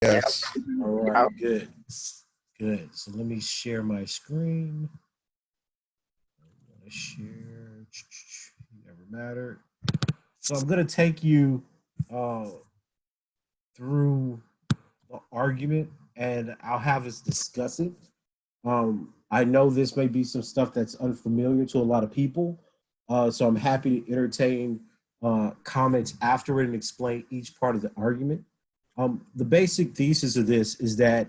Yes. All right, good. Good. So let me share my screen. I'm gonna share. Never mattered. So I'm gonna take you through the argument, and I'll have us discuss it. I know this may be some stuff that's unfamiliar to a lot of people, so I'm happy to entertain comments afterward and explain each part of the argument. The basic thesis of this is that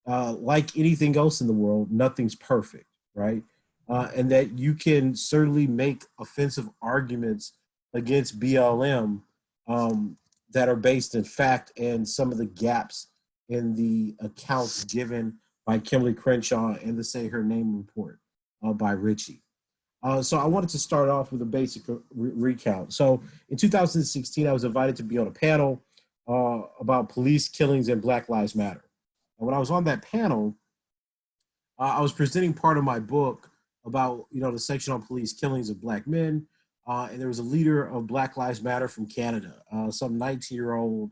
like anything else in the world, nothing's perfect, right? And that you can certainly make offensive arguments against BLM that are based in fact and some of the gaps in the accounts given by Kimberly Crenshaw and the Say Her Name report by Ritchie. So I wanted to start off with a basic recount. So in 2016, I was invited to be on a panel about police killings and Black Lives Matter. And when I was on that panel, I was presenting part of my book about, the section on police killings of Black men. And there was a leader of Black Lives Matter from Canada, some 19-year-old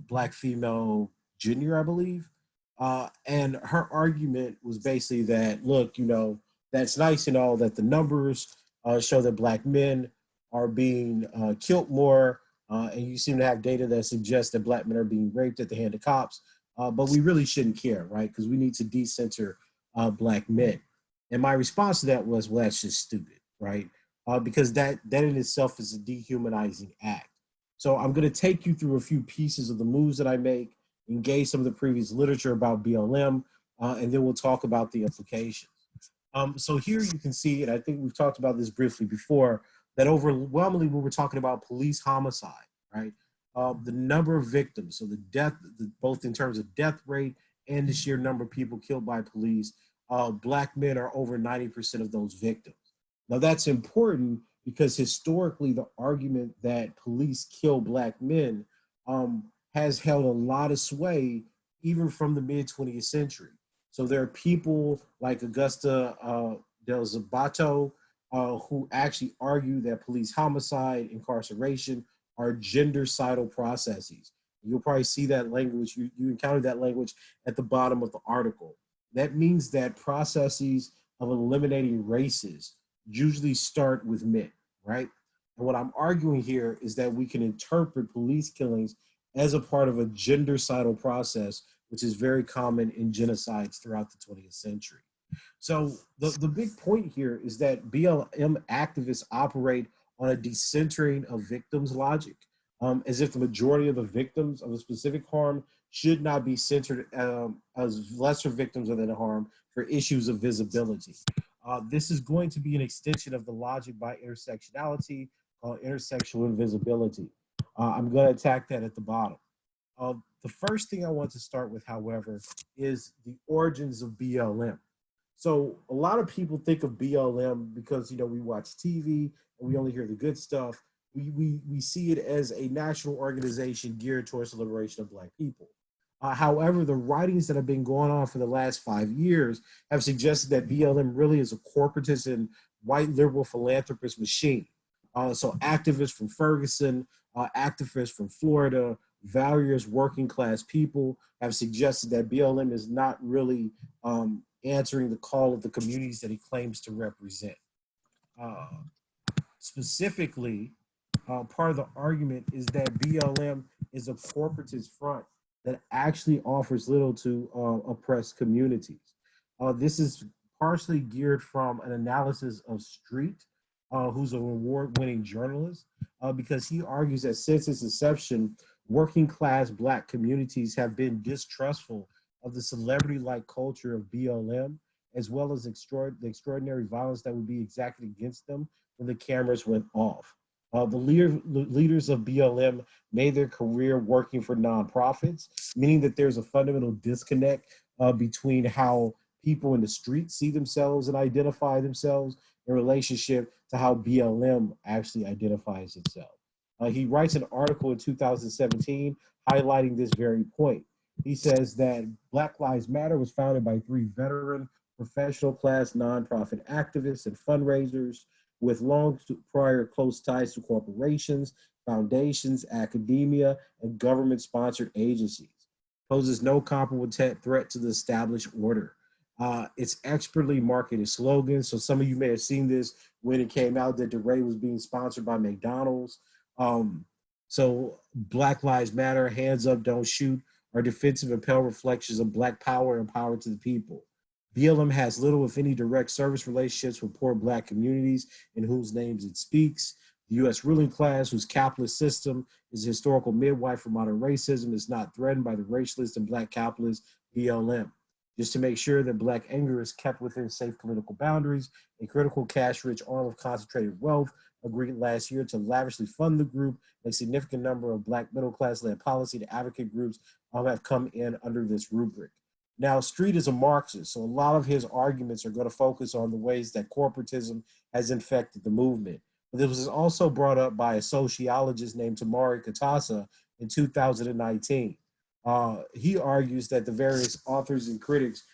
Black female junior, I believe. And her argument was basically that, look, that's nice and all that the numbers show that Black men are being killed more. And you seem to have data that suggests that Black men are being raped at the hand of cops. But we really shouldn't care, right? Because we need to decenter Black men. And my response to that was, well, that's just stupid, right? Because that in itself is a dehumanizing act. So I'm going to take you through a few pieces of the moves that I make, engage some of the previous literature about BLM, and then we'll talk about the implications. So here you can see, and I think we've talked about this briefly before, that overwhelmingly when we're talking about police homicide, right? The number of victims, so the death, both in terms of death rate and the sheer number of people killed by police, Black men are over 90% of those victims. Now that's important because historically the argument that police kill Black men has held a lot of sway even from the mid 20th century. So there are people like Augusta Del Zabato who actually argue that police homicide, incarceration are gendercidal processes. You'll probably see that language, you encounter that language at the bottom of the article. That means that processes of eliminating races usually start with men, right? And what I'm arguing here is that we can interpret police killings as a part of a gendercidal process, which is very common in genocides throughout the 20th century. So the big point here is that BLM activists operate on a decentering of victims logic, as if the majority of the victims of a specific harm should not be centered as lesser victims of that harm for issues of visibility. This is going to be an extension of the logic by intersectionality called intersectional invisibility. I'm going to attack that at the bottom. The first thing I want to start with, however, is the origins of BLM. So a lot of people think of BLM because, we watch TV and we only hear the good stuff. We see it as a national organization geared towards the liberation of Black people. However, the writings that have been going on for the last 5 years have suggested that BLM really is a corporatist and white liberal philanthropist machine. So activists from Ferguson, activists from Florida, various working class people have suggested that BLM is not really answering the call of the communities that he claims to represent. Specifically, part of the argument is that BLM is a corporatist front that actually offers little to oppressed communities. This is partially geared from an analysis of Street, who's an award-winning journalist, because he argues that since its inception, working class Black communities have been distrustful of the celebrity-like culture of BLM, as well as the extraordinary violence that would be exacted against them when the cameras went off. The leaders of BLM made their career working for nonprofits, meaning that there's a fundamental disconnect between how people in the street see themselves and identify themselves in relationship to how BLM actually identifies itself. He writes an article in 2017 highlighting this very point. He says that Black Lives Matter was founded by 3 veteran professional class nonprofit activists and fundraisers with long prior close ties to corporations, foundations, academia, and government-sponsored agencies. poses no comparable threat to the established order. It's expertly marketed slogan. So some of you may have seen this when it came out that DeRay was being sponsored by McDonald's. Um, so Black Lives Matter, hands up, don't shoot, are defensive and pale reflections of Black power and power to the people. BLM has little, if any, direct service relationships with poor Black communities in whose names it speaks. The U.S. ruling class, whose capitalist system is a historical midwife for modern racism, is not threatened by the racialist and Black capitalist BLM. Just to make sure that Black anger is kept within safe political boundaries, a critical cash-rich arm of concentrated wealth agreed last year to lavishly fund the group. A significant number of Black middle-class-led policy to advocate groups have come in under this rubric. Now, Street is a Marxist, so a lot of his arguments are going to focus on the ways that corporatism has infected the movement. But this was also brought up by a sociologist named Tamari Katasa in 2019. He argues that the various authors and critics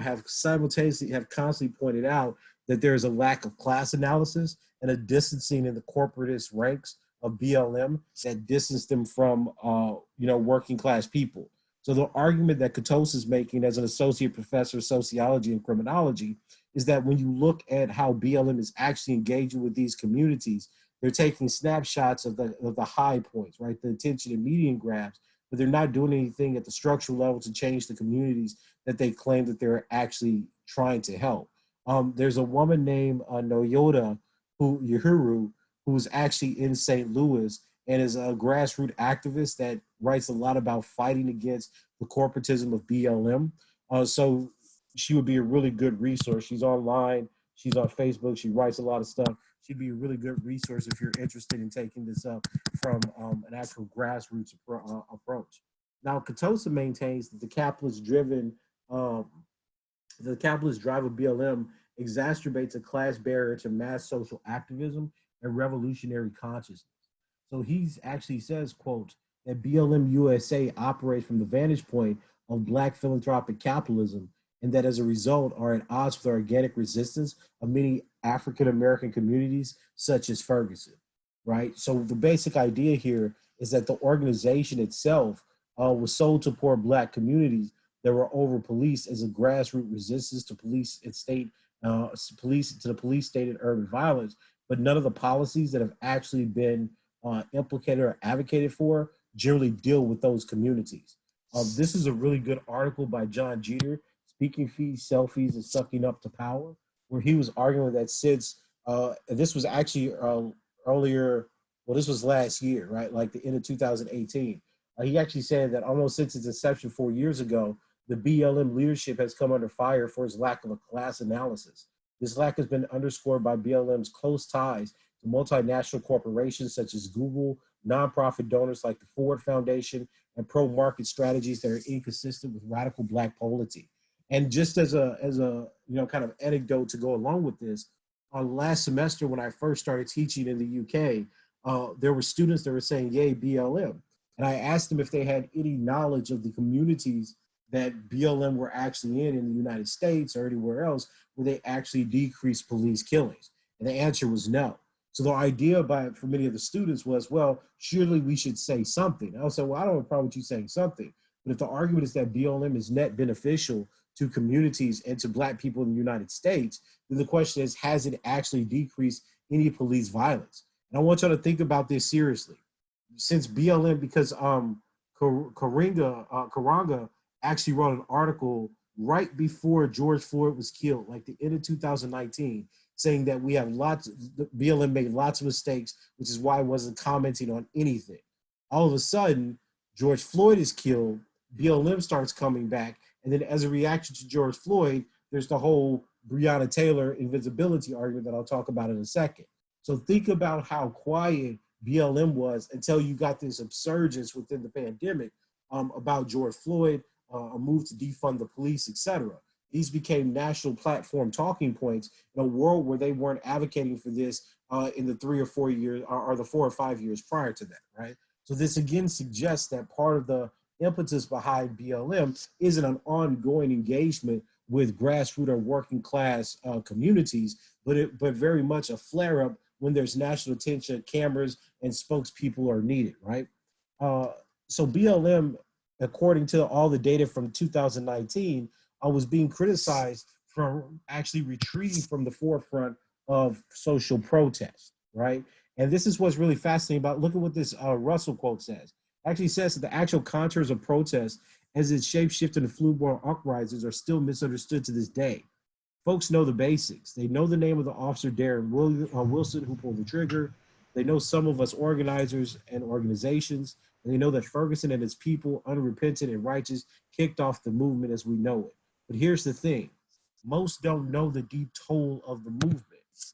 have simultaneously, have constantly pointed out that there is a lack of class analysis and a distancing in the corporatist ranks of BLM that distance them from, working class people. So the argument that Katos is making as an associate professor of sociology and criminology is that when you look at how BLM is actually engaging with these communities, they're taking snapshots of the high points, right? The attention and median grabs, but they're not doing anything at the structural level to change the communities that they claim that they're actually trying to help. There's a woman named Noyoda Uhuru, who's actually in St. Louis and is a grassroots activist that writes a lot about fighting against the corporatism of BLM. So she would be a really good resource. She's online, she's on Facebook, she writes a lot of stuff. She'd be a really good resource if you're interested in taking this up from an actual grassroots approach. Now, Katosa maintains that the capitalist drive of BLM exacerbates a class barrier to mass social activism and revolutionary consciousness. So he actually says, quote, that BLM USA operates from the vantage point of Black philanthropic capitalism, and that as a result are at odds with the organic resistance of many African American communities, such as Ferguson, right? So the basic idea here is that the organization itself was sold to poor Black communities that were over policed as a grassroots resistance to police and state, police state and urban violence, but none of the policies that have actually been implicated or advocated for generally deal with those communities. This is a really good article by John Jeter, Speaking Fees, Selfies, and Sucking Up to Power, where he was arguing that since, this was actually earlier, well, this was last year, right? Like the end of 2018. He actually said that almost since its inception 4 years ago, the BLM leadership has come under fire for its lack of a class analysis. This lack has been underscored by BLM's close ties to multinational corporations such as Google, nonprofit donors like the Ford Foundation, and pro-market strategies that are inconsistent with radical Black polity. And just as a kind of anecdote to go along with this, last semester when I first started teaching in the UK, there were students that were saying, "Yay, BLM," and I asked them if they had any knowledge of the communities that BLM were actually in the United States or anywhere else where they actually decreased police killings, and the answer was no. So the idea for many of the students was, well, surely we should say something. I said, well, I don't have a problem with you saying something, but if the argument is that BLM is net beneficial to communities and to Black people in the United States, then the question is, has it actually decreased any police violence? And I want y'all to think about this seriously. Since BLM, because Karanga actually wrote an article right before George Floyd was killed, like the end of 2019, saying that we have BLM made lots of mistakes, which is why I wasn't commenting on anything. All of a sudden, George Floyd is killed, BLM starts coming back, and then as a reaction to George Floyd, there's the whole Breonna Taylor invisibility argument that I'll talk about in a second. So think about how quiet BLM was until you got this upsurgence within the pandemic about George Floyd, a move to defund the police, etc. These became national platform talking points in a world where they weren't advocating for this in the 3 or 4 years, or the 4 or 5 years prior to that, right? So this again suggests that part of the impetus behind BLM isn't an ongoing engagement with grassroots or working class communities, but very much a flare up when there's national attention, cameras, and spokespeople are needed, right? So BLM according to all the data from 2019, was being criticized for actually retreating from the forefront of social protest, right? And this is what's really fascinating about, look at what this Russell quote says. Actually says that the actual contours of protest as its shapeshifted and flu-born uprisings are still misunderstood to this day. Folks know the basics. They know the name of the officer, Darren Wilson, who pulled the trigger. They know some of us organizers and organizations, and they know that Ferguson and his people, unrepentant and righteous, kicked off the movement as we know it. But here's the thing. Most don't know the deep toll of the movement.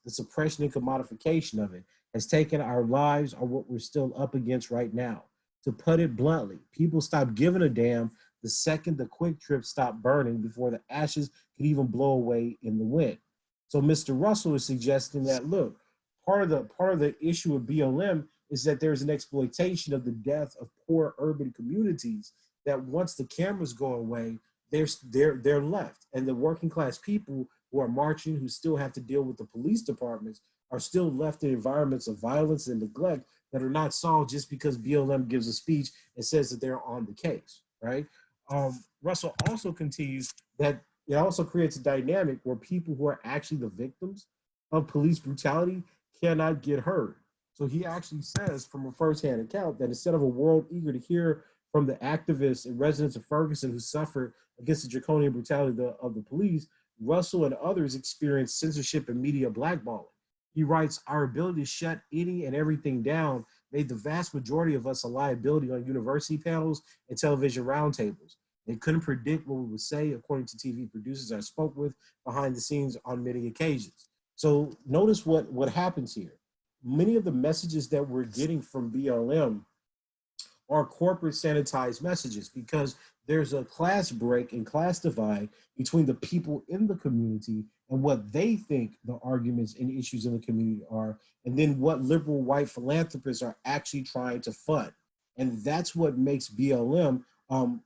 The suppression and commodification of it has taken our lives or what we're still up against right now. To put it bluntly, people stopped giving a damn the second the quick trip stopped burning before the ashes could even blow away in the wind. So Mr. Russell is suggesting that, look, part of the issue of BLM is that there's an exploitation of the death of poor urban communities, that once the cameras go away, they're left. And the working class people who are marching, who still have to deal with the police departments, are still left in environments of violence and neglect that are not solved just because BLM gives a speech and says that they're on the case, right? Russell also continues that it also creates a dynamic where people who are actually the victims of police brutality cannot get heard. So he actually says from a firsthand account that instead of a world eager to hear from the activists and residents of Ferguson who suffered against the draconian brutality of the police, Russell and others experienced censorship and media blackballing. He writes, our ability to shut any and everything down made the vast majority of us a liability on university panels and television roundtables. They couldn't predict what we would say, according to TV producers I spoke with behind the scenes on many occasions. So notice what happens here. Many of the messages that we're getting from BLM are corporate sanitized messages because there's a class break and class divide between the people in the community and what they think the arguments and issues in the community are, and then what liberal white philanthropists are actually trying to fund. And that's what makes BLM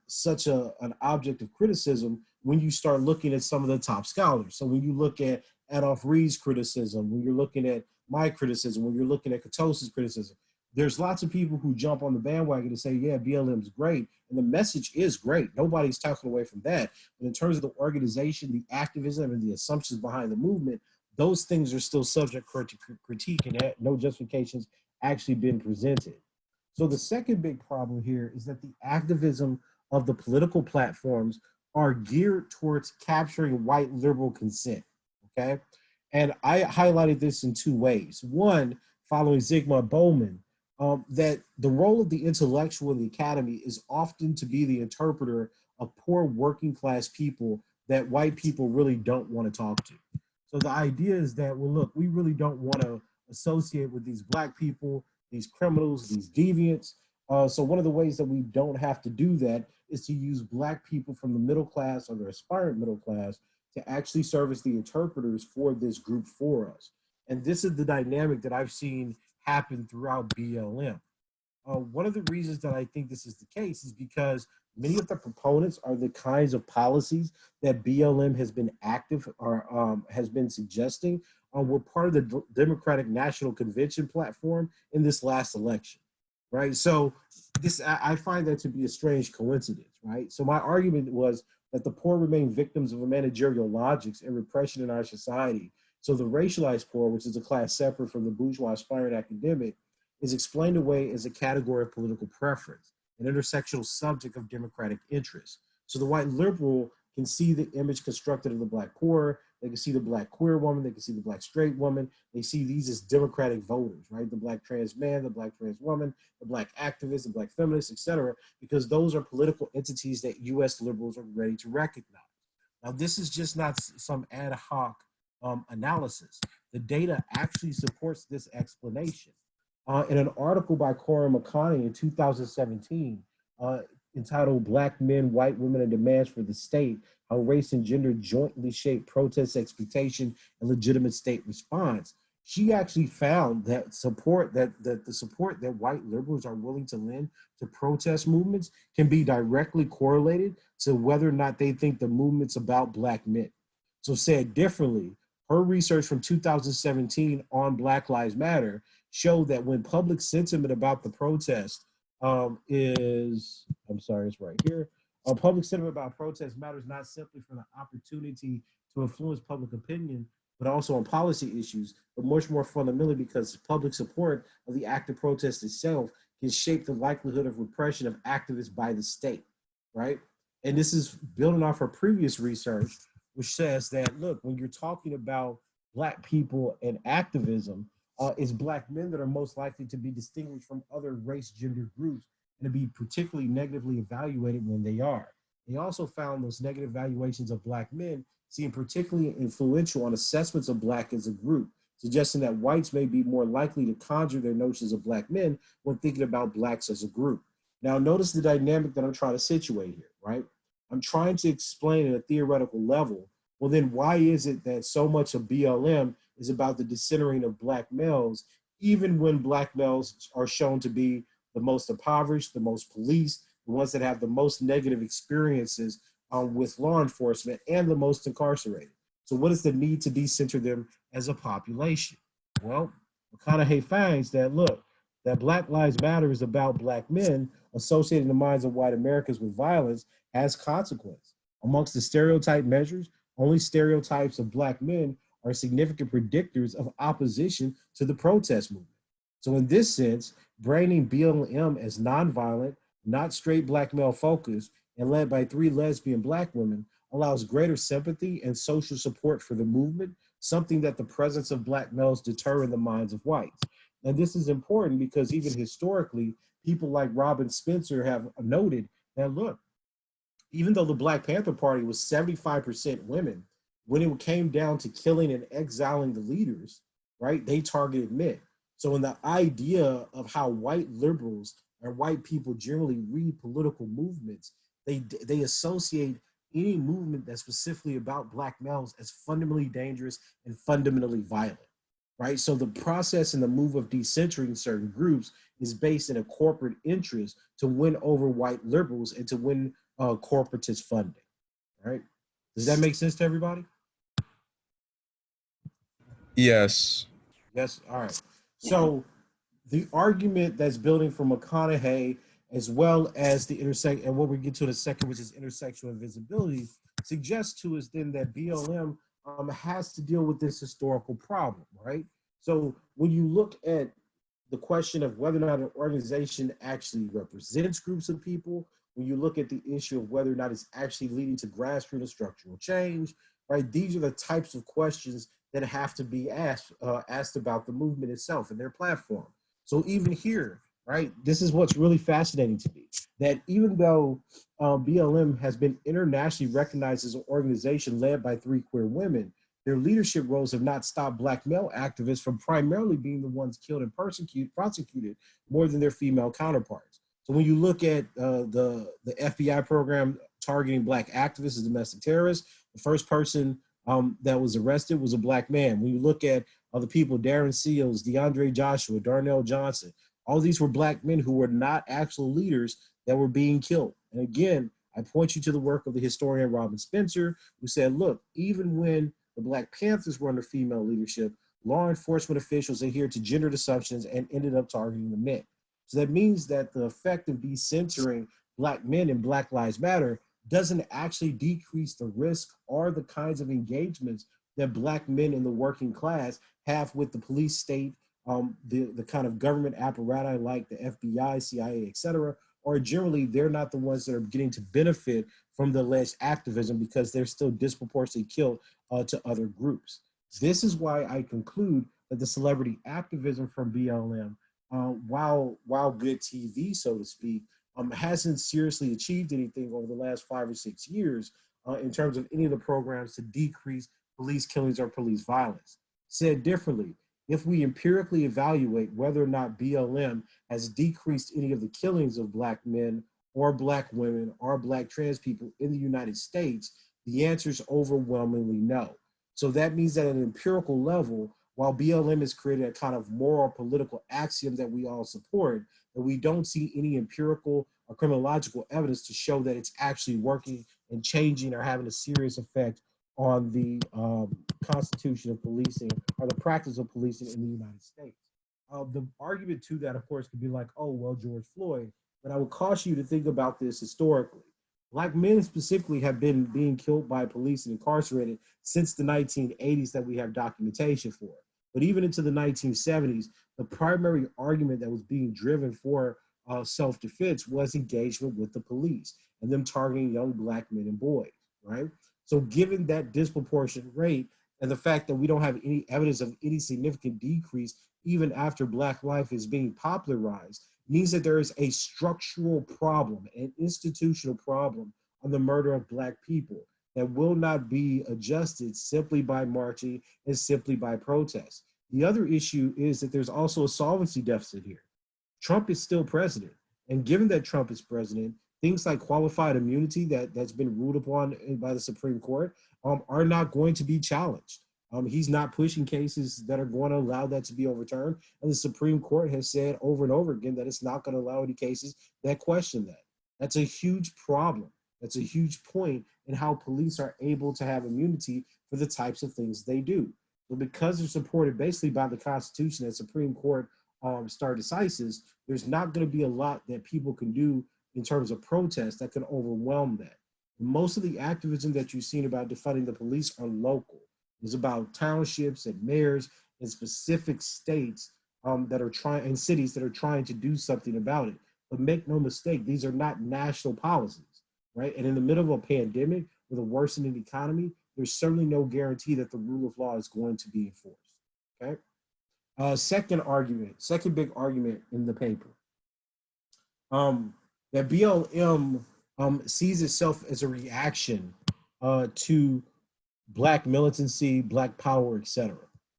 such an object of criticism when you start looking at some of the top scholars. So when you look at Adolph Reed's criticism, when you're looking at my criticism, when you're looking at Katos's criticism, there's lots of people who jump on the bandwagon to say, yeah, BLM is great. And the message is great. Nobody's talking away from that. But in terms of the organization, the activism, and the assumptions behind the movement, those things are still subject to critique, and no justifications actually been presented. So the second big problem here is that the activism of the political platforms are geared towards capturing white liberal consent, okay? And I highlighted this in two ways. One, following Zygmunt Bauman, that the role of the intellectual in the academy is often to be the interpreter of poor working class people that white people really don't want to talk to. So the idea is that, well, look, we really don't want to associate with these black people, these criminals, these deviants. So one of the ways that we don't have to do that is to use black people from the middle class or the aspirant middle class to actually serve as the interpreters for this group for us. And this is the dynamic that I've seen happen throughout BLM. One of the reasons that I think this is the case is because many of the proponents are the kinds of policies that BLM has been active or has been suggesting were part of the Democratic National Convention platform in this last election, right? So I find that to be a strange coincidence, right? So my argument was that the poor remain victims of a managerial logics and repression in our society. So the racialized poor, which is a class separate from the bourgeois aspirant academic, is explained away as a category of political preference, an intersectional subject of democratic interest. So the white liberal can see the image constructed of the black poor, they can see the black queer woman, they can see the black straight woman, they see these as democratic voters, right? The black trans man, the black trans woman, the black activist, the black feminist, etc., because those are political entities that US liberals are ready to recognize. Now, this is just not some ad hoc analysis. The data actually supports this explanation. In an article by Cora McConney in 2017, entitled Black Men, White Women, and Demands for the State, How Race and Gender Jointly Shape Protest Expectation and Legitimate State Response, she actually found that the support that white liberals are willing to lend to protest movements can be directly correlated to whether or not they think the movement's about black men. So said differently, her research from 2017 on Black Lives Matter showed that when public sentiment about the protest is, I'm sorry, it's right here. Public sentiment about protest matters not simply for the opportunity to influence public opinion, but also on policy issues, but much more fundamentally because public support of the act of protest itself can shape the likelihood of repression of activists by the state, right? And this is building off her previous research, which says that, look, when you're talking about Black people and activism, it's Black men that are most likely to be distinguished from other race gender groups and to be particularly negatively evaluated when they are. They also found those negative evaluations of Black men seem particularly influential on assessments of Black as a group, suggesting that whites may be more likely to conjure their notions of Black men when thinking about Blacks as a group. Now, notice the dynamic that I'm trying to situate here, right? I'm trying to explain at a theoretical level, well, then why is it that so much of BLM is about the decentering of Black males, even when Black males are shown to be the most impoverished, the most policed, the ones that have the most negative experiences with law enforcement and the most incarcerated? So what is the need to decenter them as a population? Well, McConaughey finds that, look, that Black Lives Matter is about Black men associated in the minds of white Americans with violence has consequence. Amongst the stereotype measures, only stereotypes of Black men are significant predictors of opposition to the protest movement. So in this sense, branding BLM as nonviolent, not straight Black male focused, and led by 3 lesbian Black women allows greater sympathy and social support for the movement, something that the presence of Black males deter in the minds of whites. And this is important because even historically, people like Robin Spencer have noted that, look, even though the Black Panther Party was 75% women, when it came down to killing and exiling the leaders, right, they targeted men. So in the idea of how white liberals or white people generally read political movements, they associate any movement that's specifically about Black males as fundamentally dangerous and fundamentally violent, right? So the process and the move of decentering certain groups is based in a corporate interest to win over white liberals and to win corporatist funding, right? Does that make sense to everybody? Yes. Yes. All right. So the argument that's building from McConaughey, as well as the intersect, and what we get to in a second, which is intersectional invisibility, suggests to us then that BLM has to deal with this historical problem, right? So when you look at the question of whether or not an organization actually represents groups of people, when you look at the issue of whether or not it's actually leading to grassroots and structural change, right? These are the types of questions that have to be asked about the movement itself and their platform. So even here, right, this is what's really fascinating to me, that even though BLM has been internationally recognized as an organization led by 3 queer women, their leadership roles have not stopped Black male activists from primarily being the ones killed and prosecuted more than their female counterparts. So when you look at the FBI program targeting Black activists as domestic terrorists, the first person that was arrested was a Black man. When you look at other people, Darren Seals, DeAndre Joshua, Darnell Johnson, all these were Black men who were not actual leaders that were being killed. And again, I point you to the work of the historian Robin Spencer, who said, look, even when the Black Panthers were under female leadership, law enforcement officials adhered to gendered assumptions and ended up targeting the men. So that means that the effect of decentering Black men in Black Lives Matter doesn't actually decrease the risk or the kinds of engagements that Black men in the working class have with the police state, the kind of government apparatus like the FBI, CIA, et cetera, or generally they're not the ones that are getting to benefit from the alleged activism because they're still disproportionately killed to other groups. This is why I conclude that the celebrity activism from BLM, while good TV, so to speak, hasn't seriously achieved anything over the last 5 or 6 years in terms of any of the programs to decrease police killings or police violence. Said differently, if we empirically evaluate whether or not BLM has decreased any of the killings of Black men or Black women or Black trans people in the United States, the answer is overwhelmingly no. So that means that at an empirical level, while BLM has created a kind of moral political axiom that we all support, that we don't see any empirical or criminological evidence to show that it's actually working and changing or having a serious effect on the constitution of policing or the practice of policing in the United States. The argument to that, of course, could be like, oh, well, George Floyd, but I would caution you to think about this historically. Black men specifically have been being killed by police and incarcerated since the 1980s that we have documentation for. But even into the 1970s, the primary argument that was being driven for self-defense was engagement with the police and them targeting young black men and boys, right? So given that disproportionate rate and the fact that we don't have any evidence of any significant decrease even after black life is being popularized, means that there is a structural problem, an institutional problem on the murder of black people that will not be adjusted simply by marching and simply by protest. The other issue is that there's also a solvency deficit here. Trump is still president. And given that Trump is president, things like qualified immunity that's been ruled upon by the Supreme Court are not going to be challenged. He's not pushing cases that are going to allow that to be overturned. And the Supreme Court has said over and over again that it's not going to allow any cases that question that. That's a huge problem. That's a huge point in how police are able to have immunity for the types of things they do. But because they're supported basically by the Constitution and Supreme Court stare decisis, there's not going to be a lot that people can do in terms of protest that can overwhelm that. Most of the activism that you've seen about defunding the police are local. It's about townships and mayors in specific states that are trying, and cities that are trying to do something about it. But make no mistake, these are not national policies, right? And in the middle of a pandemic with a worsening economy, there's certainly no guarantee that the rule of law is going to be enforced, okay? Second big argument in the paper, that BLM sees itself as a reaction to Black militancy, Black power, etc.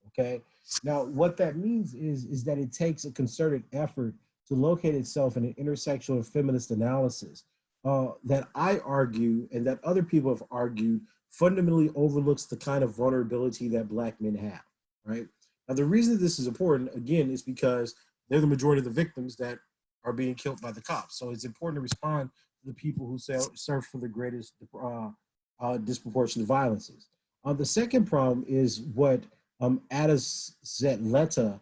Okay. Now, what that means is that it takes a concerted effort to locate itself in an intersectional and feminist analysis that I argue and that other people have argued fundamentally overlooks the kind of vulnerability that Black men have. Right. Now, the reason this is important, again, is because they're the majority of the victims that are being killed by the cops. So it's important to respond to the people who serve for the greatest disproportionate violences. The second problem is what Addis Zetleta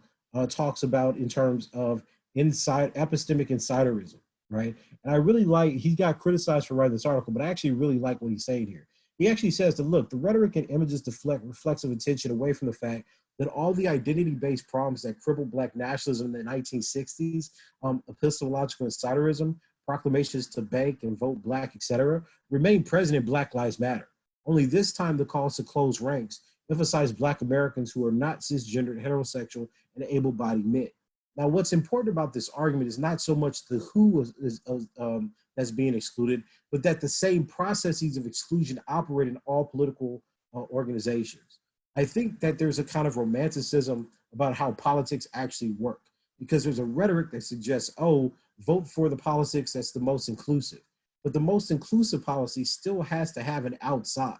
talks about in terms of epistemic insiderism, right? And I really like, he got criticized for writing this article, but I actually really like what he's saying here. He actually says that, look, the rhetoric and images deflect reflexive attention away from the fact that all the identity-based problems that crippled Black nationalism in the 1960s, epistemological insiderism, proclamations to bank and vote Black, etc., remain present in Black Lives Matter. Only this time the calls to close ranks emphasize Black Americans who are not cisgendered, heterosexual, and able-bodied men. Now, what's important about this argument is not so much the who that's being excluded, but that the same processes of exclusion operate in all political organizations. I think that there's a kind of romanticism about how politics actually work, because there's a rhetoric that suggests, oh, vote for the politics that's the most inclusive. But the most inclusive policy still has to have an outside,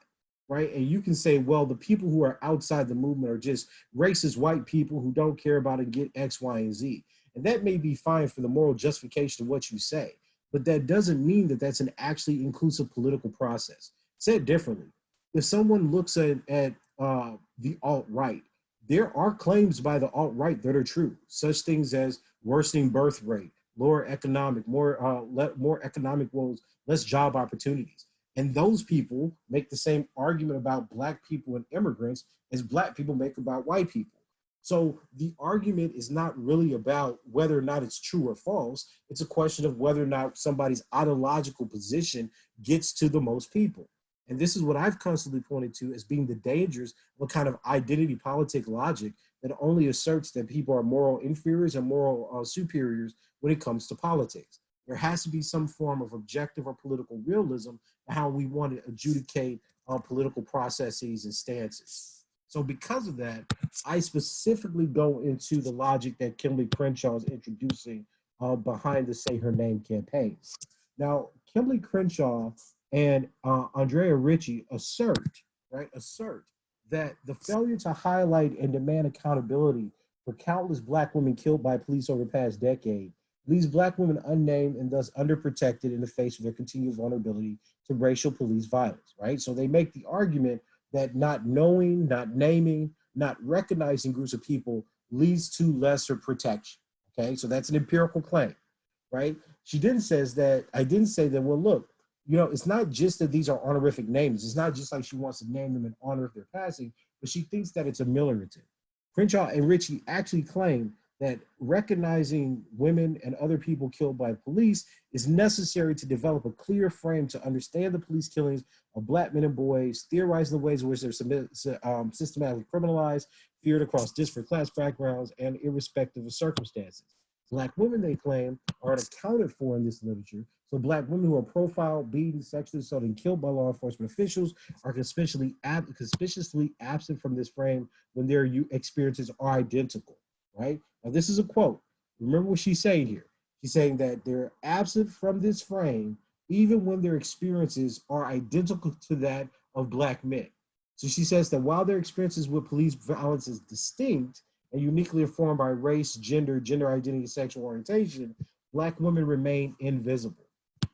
right? And you can say, well, the people who are outside the movement are just racist white people who don't care about and get X, Y, and Z. And that may be fine for the moral justification of what you say, but that doesn't mean that that's an actually inclusive political process. Said differently, if someone looks at the alt-right, there are claims by the alt-right that are true, such things as worsening birth rate, lower economic, more economic woes, less job opportunities. And those people make the same argument about Black people and immigrants as Black people make about white people. So the argument is not really about whether or not it's true or false. It's a question of whether or not somebody's ideological position gets to the most people. And this is what I've constantly pointed to as being the dangers of a kind of identity politic logic that only asserts that people are moral inferiors and moral superiors when it comes to politics. There has to be some form of objective or political realism in how we want to adjudicate political processes and stances. So because of that, I specifically go into the logic that Kimberly Crenshaw is introducing behind the Say Her Name campaign. Now, Kimberly Crenshaw and Andrea Ritchie assert that the failure to highlight and demand accountability for countless Black women killed by police over the past decade leaves Black women unnamed and thus underprotected in the face of their continued vulnerability to racial police violence, right? So they make the argument that not knowing, not naming, not recognizing groups of people leads to lesser protection, okay? So that's an empirical claim, right? she then says that I didn't say that, well, look, it's not just that these are honorific names. It's not just like she wants to name them in honor of their passing, but she thinks that it's ameliorative. Crenshaw and Ritchie actually claim that recognizing women and other people killed by police is necessary to develop a clear frame to understand the police killings of Black men and boys, theorizing the ways in which they're systematically criminalized, feared across disparate class backgrounds, and irrespective of circumstances. Black women, they claim, are accounted for in this literature. So Black women who are profiled, beaten, sexually assaulted, and killed by law enforcement officials are conspicuously absent from this frame when their experiences are identical, right? Now, this is a quote. Remember what she's saying here. She's saying that they're absent from this frame even when their experiences are identical to that of Black men. So she says that while their experiences with police violence is distinct and uniquely informed by race, gender identity, sexual orientation, Black women remain invisible.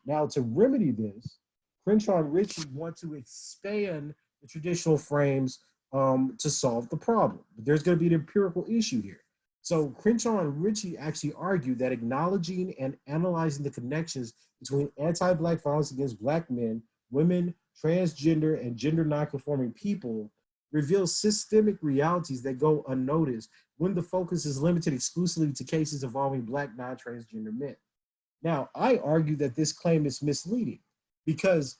Now, to remedy this, Crenshaw and Ritchie want to expand the traditional frames to solve the problem. But there's going to be an empirical issue here. So Crenshaw and Ritchie actually argue that acknowledging and analyzing the connections between anti-Black violence against Black men, women, transgender, and gender nonconforming people reveals systemic realities that go unnoticed when the focus is limited exclusively to cases involving Black non-transgender men. Now, I argue that this claim is misleading because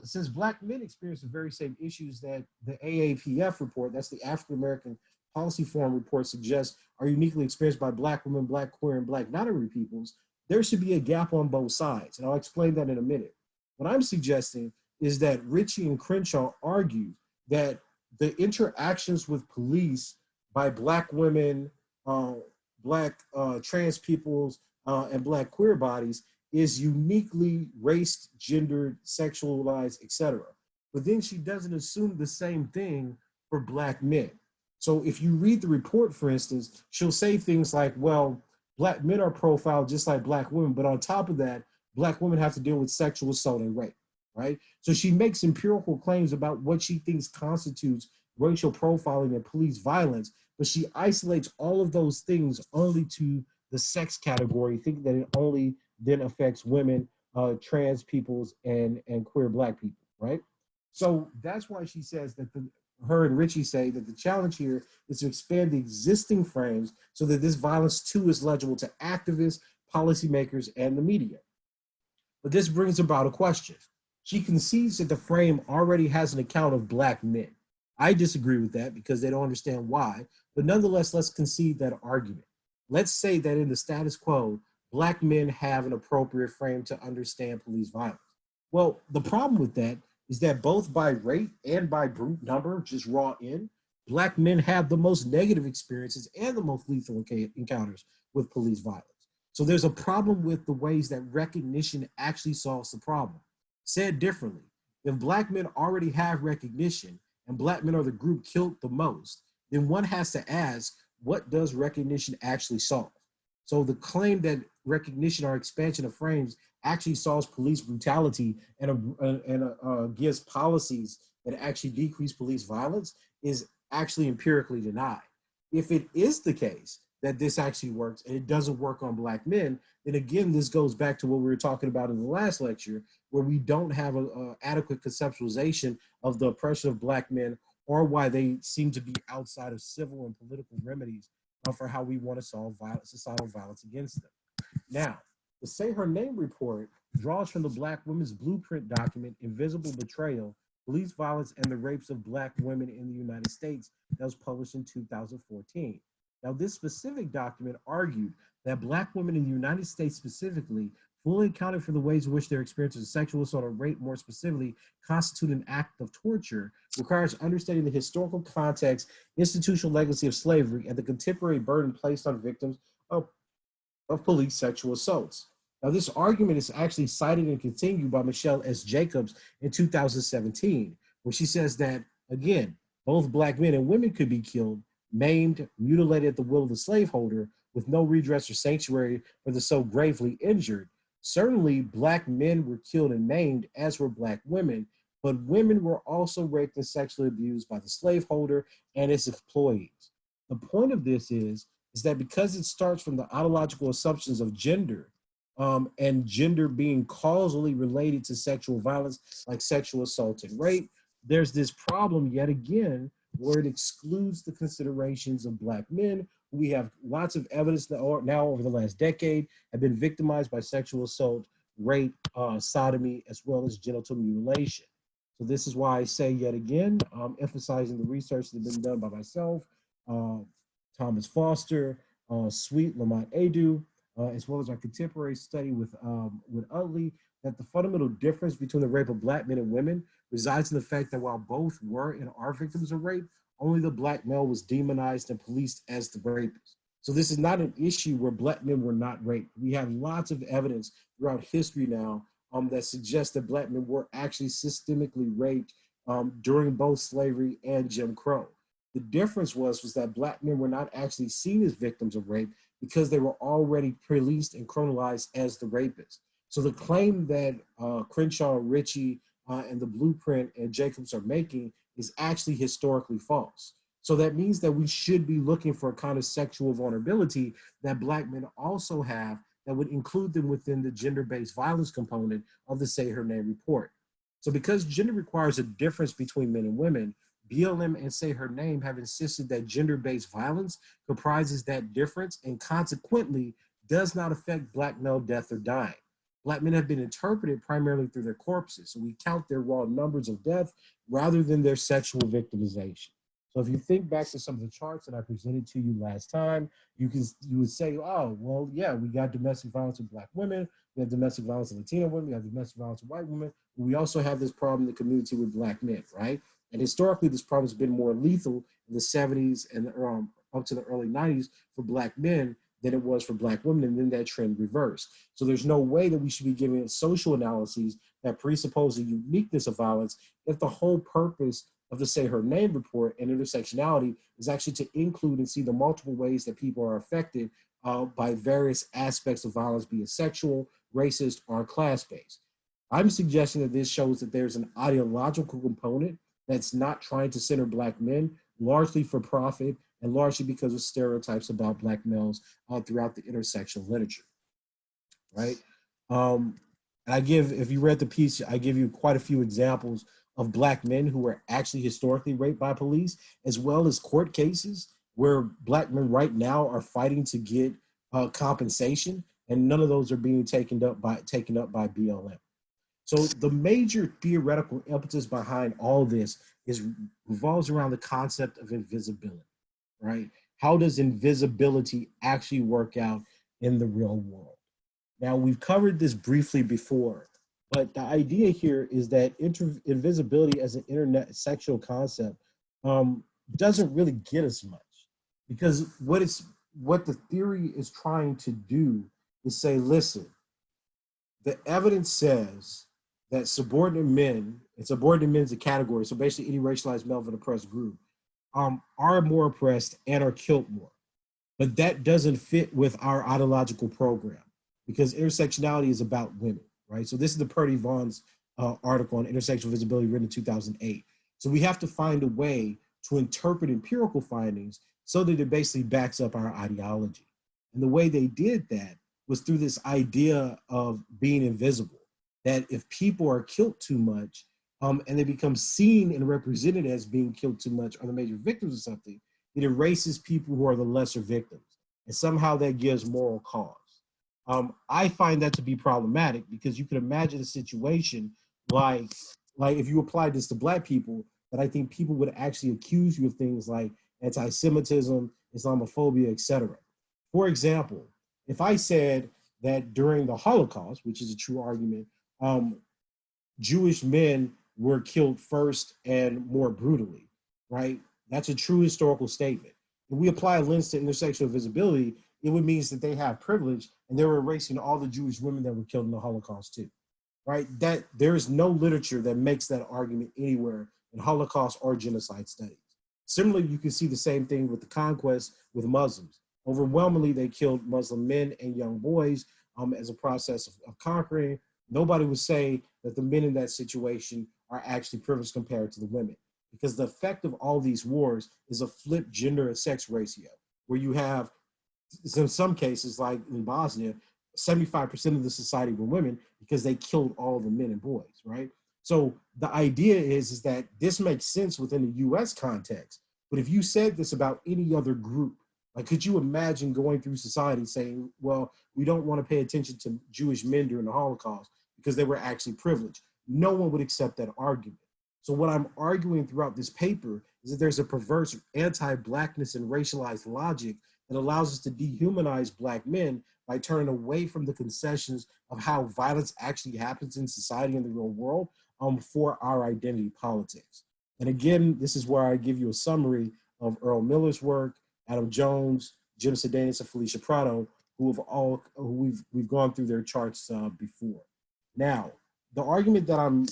since Black men experience the very same issues that the AAPF report, that's the African American Policy Forum report, suggests are uniquely experienced by Black women, Black queer, and Black non-binary peoples, there should be a gap on both sides. And I'll explain that in a minute. What I'm suggesting is that Ritchie and Crenshaw argue that the interactions with police by Black women, Black trans peoples, and Black queer bodies is uniquely race, gendered, sexualized, etc. But then she doesn't assume the same thing for Black men. So if you read the report, for instance, she'll say things like, well, Black men are profiled just like Black women, but on top of that, Black women have to deal with sexual assault and rape, right? So she makes empirical claims about what she thinks constitutes racial profiling and police violence, but she isolates all of those things only to the sex category, thinking that it only then affects women, trans peoples, and queer Black people, right? So that's why she says that her and Ritchie say that the challenge here is to expand the existing frames so that this violence too is legible to activists, policymakers, and the media. But this brings about a question. She concedes that the frame already has an account of Black men. I disagree with that because they don't understand why, but nonetheless, let's concede that argument. Let's say that in the status quo, Black men have an appropriate frame to understand police violence. Well, the problem with that is that both by rate and by brute number, just raw in, Black men have the most negative experiences and the most lethal encounters with police violence. So there's a problem with the ways that recognition actually solves the problem. Said differently, if Black men already have recognition and Black men are the group killed the most, then one has to ask, what does recognition actually solve? So the claim that recognition or expansion of frames actually solves police brutality and gives policies that actually decrease police violence is actually empirically denied. If it is the case that this actually works and it doesn't work on Black men, then again, this goes back to what we were talking about in the last lecture, where we don't have an adequate conceptualization of the oppression of Black men or why they seem to be outside of civil and political remedies for how we want to solve societal violence against them. Now, the Say Her Name report draws from the Black Women's Blueprint document, Invisible Betrayal, Police Violence and the Rapes of Black Women in the United States, that was published in 2014. Now, this specific document argued that Black women in the United States specifically fully accounted for the ways in which their experiences of sexual assault or rape more specifically constitute an act of torture requires understanding the historical context, institutional legacy of slavery, and the contemporary burden placed on victims of police sexual assaults. Now, this argument is actually cited and continued by Michelle S. Jacobs in 2017, where she says that, again, both Black men and women could be killed, maimed, mutilated at the will of the slaveholder with no redress or sanctuary for the so gravely injured. Certainly, Black men were killed and maimed, as were Black women, but women were also raped and sexually abused by the slaveholder and his employees. The point of this is that because it starts from the ontological assumptions of gender, and gender being causally related to sexual violence, like sexual assault and rape, there's this problem yet again where it excludes the considerations of Black men. We have lots of evidence now over the last decade have been victimized by sexual assault, rape, sodomy, as well as genital mutilation. So this is why I say yet again, emphasizing the research that's been done by myself, uh, Thomas Foster, Sweet Lamont Adu, as well as our contemporary study with Utley, that the fundamental difference between the rape of Black men and women resides in the fact that while both were and are victims of rape, only the Black male was demonized and policed as the rapist. So this is not an issue where Black men were not raped. We have lots of evidence throughout history now that suggests that Black men were actually systemically raped during both slavery and Jim Crow. The difference was that Black men were not actually seen as victims of rape because they were already policed and criminalized as the rapists. So the claim that Crenshaw, Ritchie, and the Blueprint and Jacobs are making is actually historically false. So that means that we should be looking for a kind of sexual vulnerability that Black men also have that would include them within the gender-based violence component of the Say Her Name report. So because gender requires a difference between men and women, BLM and Say Her Name have insisted that gender-based violence comprises that difference and consequently does not affect Black male death or dying. Black men have been interpreted primarily through their corpses, so we count their raw numbers of death rather than their sexual victimization. So if you think back to some of the charts that I presented to you last time, you would say, oh, well, yeah, we got domestic violence with Black women, we have domestic violence with Latino women, we have domestic violence with white women, but we also have this problem in the community with Black men, right? And historically, this problem has been more lethal in the 70s and up to the early 90s for Black men than it was for Black women, and then that trend reversed. So there's no way that we should be giving social analyses that presuppose the uniqueness of violence if the whole purpose of the Say Her Name report and intersectionality is actually to include and see the multiple ways that people are affected by various aspects of violence, be it sexual, racist, or class-based. I'm suggesting that this shows that there's an ideological component that's not trying to center Black men, largely for profit and largely because of stereotypes about Black males throughout the intersectional literature, right? And if you read the piece, I give you quite a few examples of Black men who were actually historically raped by police, as well as court cases where Black men right now are fighting to get compensation, and none of those are being taken up by BLM. So the major theoretical impetus behind all this revolves around the concept of invisibility, right? How does invisibility actually work out in the real world? Now, we've covered this briefly before, but the idea here is that invisibility as an internet sexual concept doesn't really get us much, because what the theory is trying to do is say, listen, the evidence says that subordinate men, and subordinate men is a category, so basically any racialized male of an oppressed group, are more oppressed and are killed more. But that doesn't fit with our ideological program because intersectionality is about women, right? So this is the Purdy Vaughn's article on intersectional visibility written in 2008. So we have to find a way to interpret empirical findings so that it basically backs up our ideology. And the way they did that was through this idea of being invisible, that if people are killed too much and they become seen and represented as being killed too much or the major victims of something, it erases people who are the lesser victims. And somehow that gives moral cause. I find that to be problematic because you can imagine a situation like if you applied this to Black people, that I think people would actually accuse you of things like anti-Semitism, Islamophobia, etc. For example, if I said that during the Holocaust, which is a true argument, Jewish men were killed first and more brutally, right? That's a true historical statement. If we apply a lens to intersectional visibility, it would mean that they have privilege and they were erasing all the Jewish women that were killed in the Holocaust too, right? That there is no literature that makes that argument anywhere in Holocaust or genocide studies. Similarly, you can see the same thing with the conquest with Muslims. Overwhelmingly, they killed Muslim men and young boys as a process of conquering. Nobody would say that the men in that situation are actually privileged compared to the women, because the effect of all these wars is a flipped gender and sex ratio, where you have, in some cases, like in Bosnia, 75% of the society were women because they killed all the men and boys, right? So the idea is that this makes sense within the US context. But if you said this about any other group, like, could you imagine going through society saying, well, we don't want to pay attention to Jewish men during the Holocaust because they were actually privileged? No one would accept that argument. So what I'm arguing throughout this paper is that there's a perverse anti-Blackness and racialized logic that allows us to dehumanize Black men by turning away from the concessions of how violence actually happens in society in the real world for our identity politics. And again, this is where I give you a summary of Earl Miller's work, Adam Jones, Jim Sedanis, and Felicia Prado, we've gone through their charts before. Now, the argument that I'm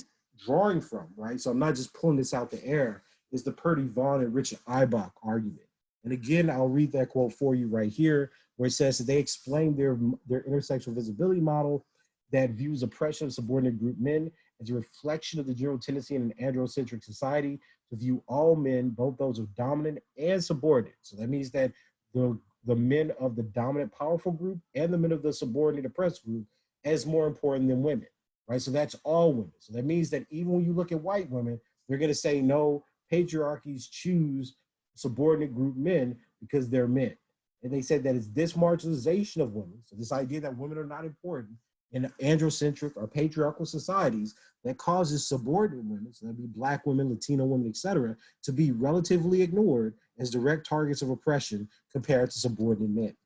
drawing from, right? So I'm not just pulling this out the air, is the Purdy Vaughn and Richard Ibach argument. And again, I'll read that quote for you right here, where it says that they explain their intersectional visibility model that views oppression of subordinate group men as a reflection of the general tendency in an androcentric society to view all men, both those of dominant and subordinate. So that means that the men of the dominant powerful group and the men of the subordinate oppressed group as more important than women, right? So that's all women. So that means that even when you look at white women, they're going to say, no, patriarchies choose subordinate group men because they're men. And they said that it's this marginalization of women, so this idea that women are not important in androcentric or patriarchal societies, that causes subordinate women, so that'd be Black women, Latino women, etc., to be relatively ignored as direct targets of oppression compared to subordinate men.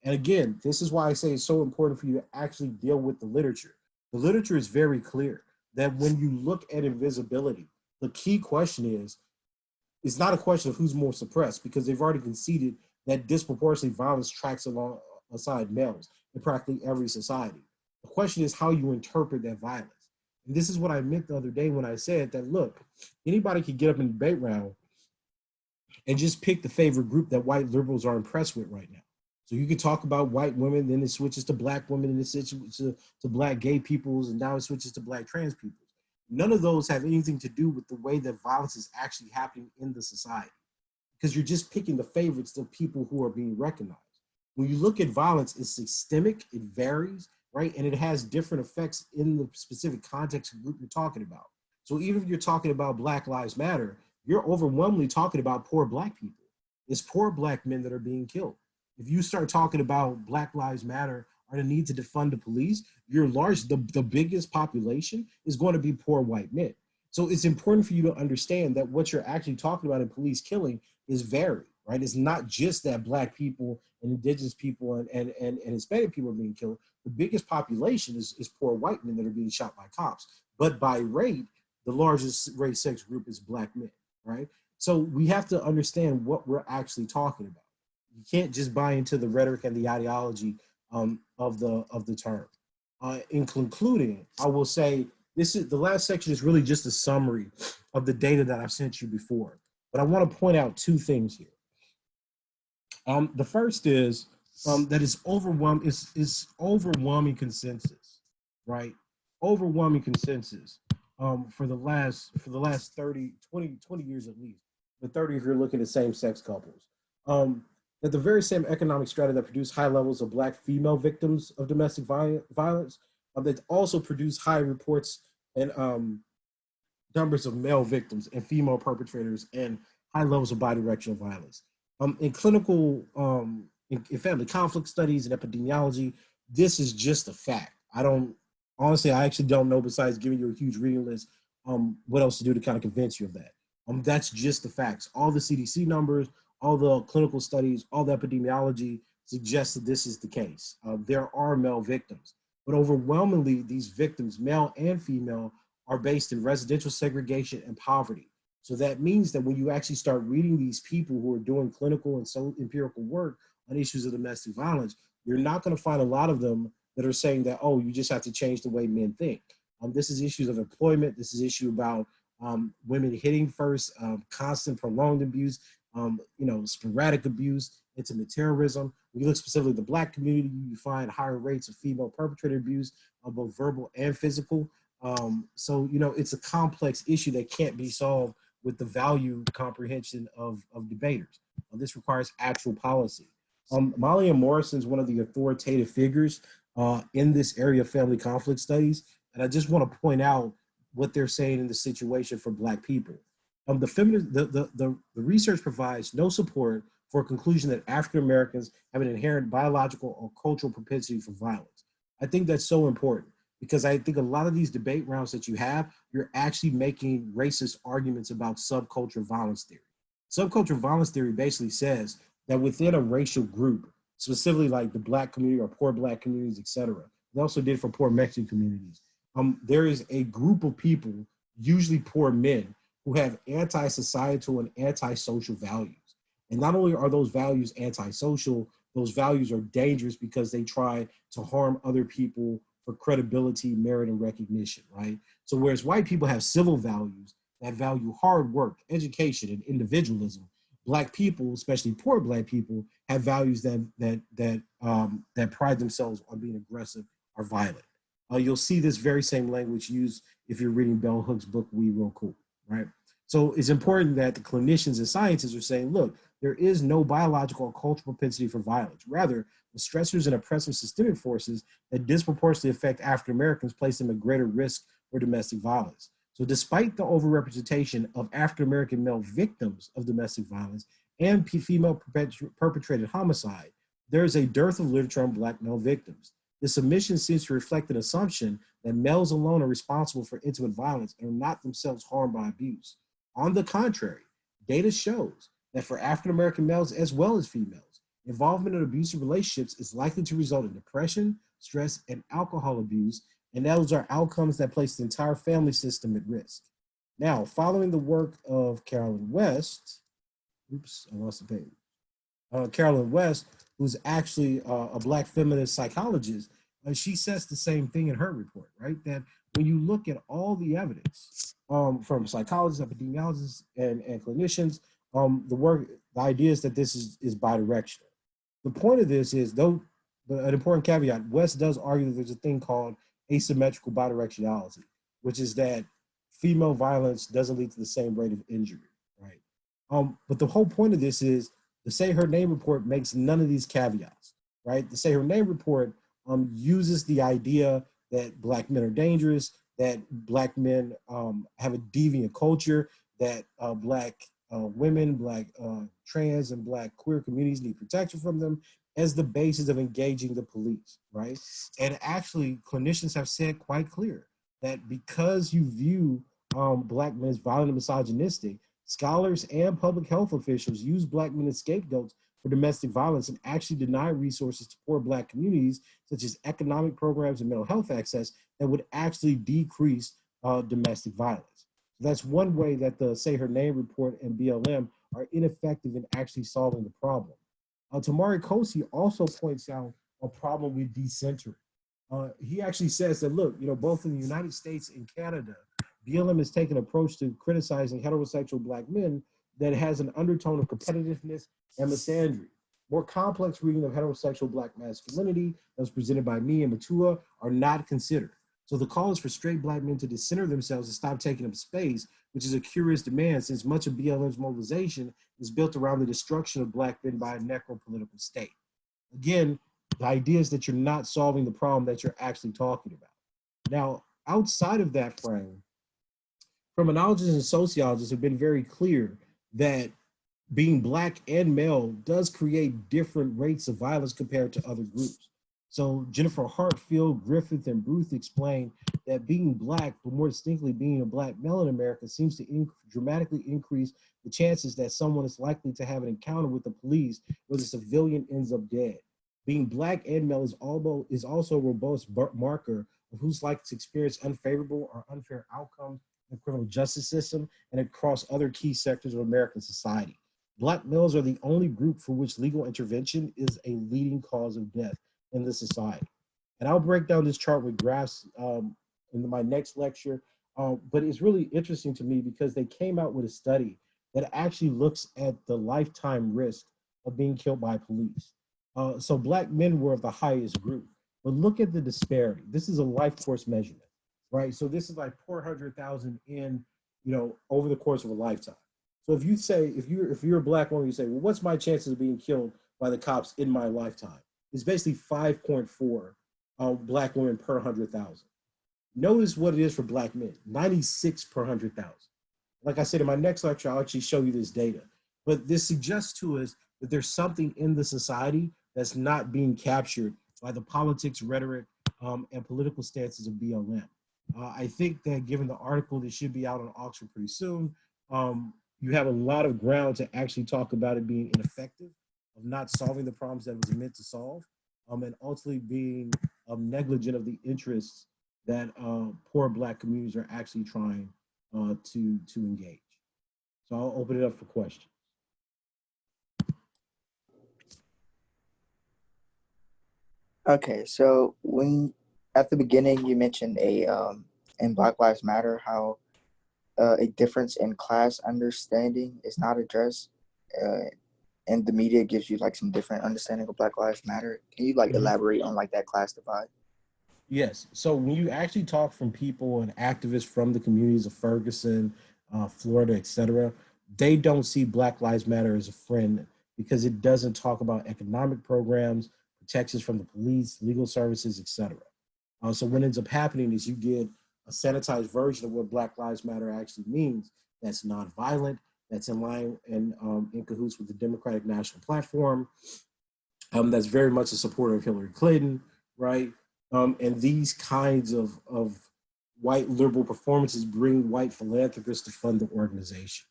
And again, this is why I say it's so important for you to actually deal with the literature. The literature is very clear that when you look at invisibility, the key question is, it's not a question of who's more suppressed, because they've already conceded that disproportionately violence tracks alongside males in practically every society. The question is how you interpret that violence. And this is what I meant the other day when I said that, look, anybody could get up in the debate round and just pick the favorite group that white liberals are impressed with right now. So you could talk about white women, then it switches to Black women, and it switches to Black gay peoples, and now it switches to Black trans peoples. None of those have anything to do with the way that violence is actually happening in the society, because you're just picking the favorites of people who are being recognized. When you look at violence, it's systemic, it varies, right? And it has different effects in the specific context of group you're talking about. So even if you're talking about Black Lives Matter, you're overwhelmingly talking about poor Black people. It's poor Black men that are being killed. If you start talking about Black Lives Matter or the need to defund the police, the biggest population is going to be poor white men. So it's important for you to understand that what you're actually talking about in police killing is varied, right? It's not just that Black people and indigenous people and Hispanic people are being killed. The biggest population is poor white men that are being shot by cops. But by rate, the largest race sex group is Black men, right? So we have to understand what we're actually talking about. You can't just buy into the rhetoric and the ideology of the term. In concluding, I will say the last section is really just a summary of the data that I've sent you before. But I want to point out two things here. The first is that it's overwhelming consensus, right? Overwhelming consensus for the last 20 years at least, but 30 if you're looking at same-sex couples. That the very same economic strata that produce high levels of Black female victims of domestic violence, that also produce high reports and numbers of male victims and female perpetrators and high levels of bidirectional violence. In clinical, in family conflict studies and epidemiology, this is just a fact. Honestly, I actually don't know, besides giving you a huge reading list, what else to do to kind of convince you of that. That's just the facts. All the CDC numbers, all the clinical studies, all the epidemiology suggests that this is the case. There are male victims, but overwhelmingly these victims, male and female, are based in residential segregation and poverty. So that means that when you actually start reading these people who are doing clinical and so empirical work on issues of domestic violence, you're not going to find a lot of them that are saying that, oh, you just have to change the way men think. This is issues of employment. This is issue about women hitting first, constant prolonged abuse, sporadic abuse, intimate terrorism. When you look specifically at the Black community, you find higher rates of female perpetrator abuse, both verbal and physical. So, it's a complex issue that can't be solved with the value comprehension of debaters. This requires actual policy. Molly M. Morrison is one of the authoritative figures in this area of family conflict studies. And I just want to point out what they're saying in the situation for Black people. The research provides no support for a conclusion that African Americans have an inherent biological or cultural propensity for violence. I think that's so important because I think a lot of these debate rounds that you have, you're actually making racist arguments about subcultural violence theory. Subcultural violence theory basically says that within a racial group, specifically like the Black community or poor Black communities, et cetera, they also did for poor Mexican communities. There is a group of people, usually poor men, who have anti-societal and anti-social values. And not only are those values anti-social, those values are dangerous because they try to harm other people for credibility, merit, and recognition, right? So whereas white people have civil values that value hard work, education, and individualism, Black people, especially poor Black people, have values that pride themselves on being aggressive or violent. You'll see this very same language used if you're reading Bell Hook's book, We Real Cool, right? So it's important that the clinicians and scientists are saying, look, there is no biological or cultural propensity for violence. Rather, the stressors and oppressive systemic forces that disproportionately affect African Americans place them at greater risk for domestic violence. So despite the overrepresentation of African American male victims of domestic violence and female perpetrated homicide, there is a dearth of literature on Black male victims. This omission seems to reflect an assumption that males alone are responsible for intimate violence and are not themselves harmed by abuse. On the contrary, data shows that for African American males as well as females, involvement in abusive relationships is likely to result in depression, stress, and alcohol abuse, and those are outcomes that place the entire family system at risk. Now, following the work of Carolyn West, oops, I lost the page. Carolyn West, who's actually a Black feminist psychologist, she says the same thing in her report, right? That when you look at all the evidence from psychologists, epidemiologists, and clinicians, the idea is that this is bidirectional. The point of this is, though, an important caveat, West does argue that there's a thing called asymmetrical bidirectionality, which is that female violence doesn't lead to the same rate of injury, right? But the whole point of this is the Say Her Name report makes none of these caveats, right? The Say Her Name report uses the idea that Black men are dangerous, that Black men have a deviant culture, that Black women, Black trans and Black queer communities need protection from them as the basis of engaging the police, right? And actually, clinicians have said quite clear that because you view Black men as violent and misogynistic, scholars and public health officials use Black men as scapegoats for domestic violence and actually deny resources to poor Black communities, such as economic programs and mental health access that would actually decrease domestic violence. That's one way that the Say Her Name report and BLM are ineffective in actually solving the problem. Tamari Kosi also points out a problem with decentering. He actually says that, look, both in the United States and Canada, BLM has taken an approach to criticizing heterosexual Black men that has an undertone of competitiveness and misandry. More complex reading of heterosexual Black masculinity that was presented by me and Matua are not considered. So the call is for straight Black men to decenter themselves and stop taking up space, which is a curious demand since much of BLM's mobilization is built around the destruction of Black men by a necropolitical state. Again, the idea is that you're not solving the problem that you're actually talking about. Now, outside of that frame, criminologists and sociologists have been very clear that being Black and male does create different rates of violence compared to other groups. So Jennifer Hartfield, Griffith, and Bruce explain that being Black, but more distinctly being a Black male in America, seems to dramatically increase the chances that someone is likely to have an encounter with the police where the civilian ends up dead. Being Black and male is also a robust marker of who's likely to experience unfavorable or unfair outcomes in the criminal justice system and across other key sectors of American society. Black males are the only group for which legal intervention is a leading cause of death in the society. And I'll break down this chart with graphs in my next lecture, but it's really interesting to me because they came out with a study that actually looks at the lifetime risk of being killed by police. So Black men were of the highest group, but look at the disparity. This is a life course measurement, right? So this is like 400,000 in, over the course of a lifetime. So if you say, if you're a Black woman, you say, well, what's my chances of being killed by the cops in my lifetime? It's basically 5.4 black women per 100,000. Notice what it is for black men, 96 per 100,000. Like I said in my next lecture, I'll actually show you this data. But this suggests to us that there's something in the society that's not being captured by the politics, rhetoric, and political stances of BLM. I think that given the article that should be out on Oxford pretty soon, you have a lot of ground to actually talk about it being ineffective, of not solving the problems that it was meant to solve, and ultimately being negligent of the interests that poor black communities are actually trying to engage. So I'll open it up for questions. Okay, so when at the beginning you mentioned in Black Lives Matter how a difference in class understanding is not addressed, and the media gives you like some different understanding of Black Lives Matter. Can you like elaborate on like that class divide? Yes. So when you actually talk from people and activists from the communities of Ferguson, Florida, etc., they don't see Black Lives Matter as a friend because it doesn't talk about economic programs, protections from the police, legal services, etc. So what ends up happening is you get a sanitized version of what Black Lives Matter actually means. That's nonviolent. That's in line and in cahoots with the Democratic National Platform. That's very much a supporter of Hillary Clinton, right? And these kinds of white liberal performances bring white philanthropists to fund the organization.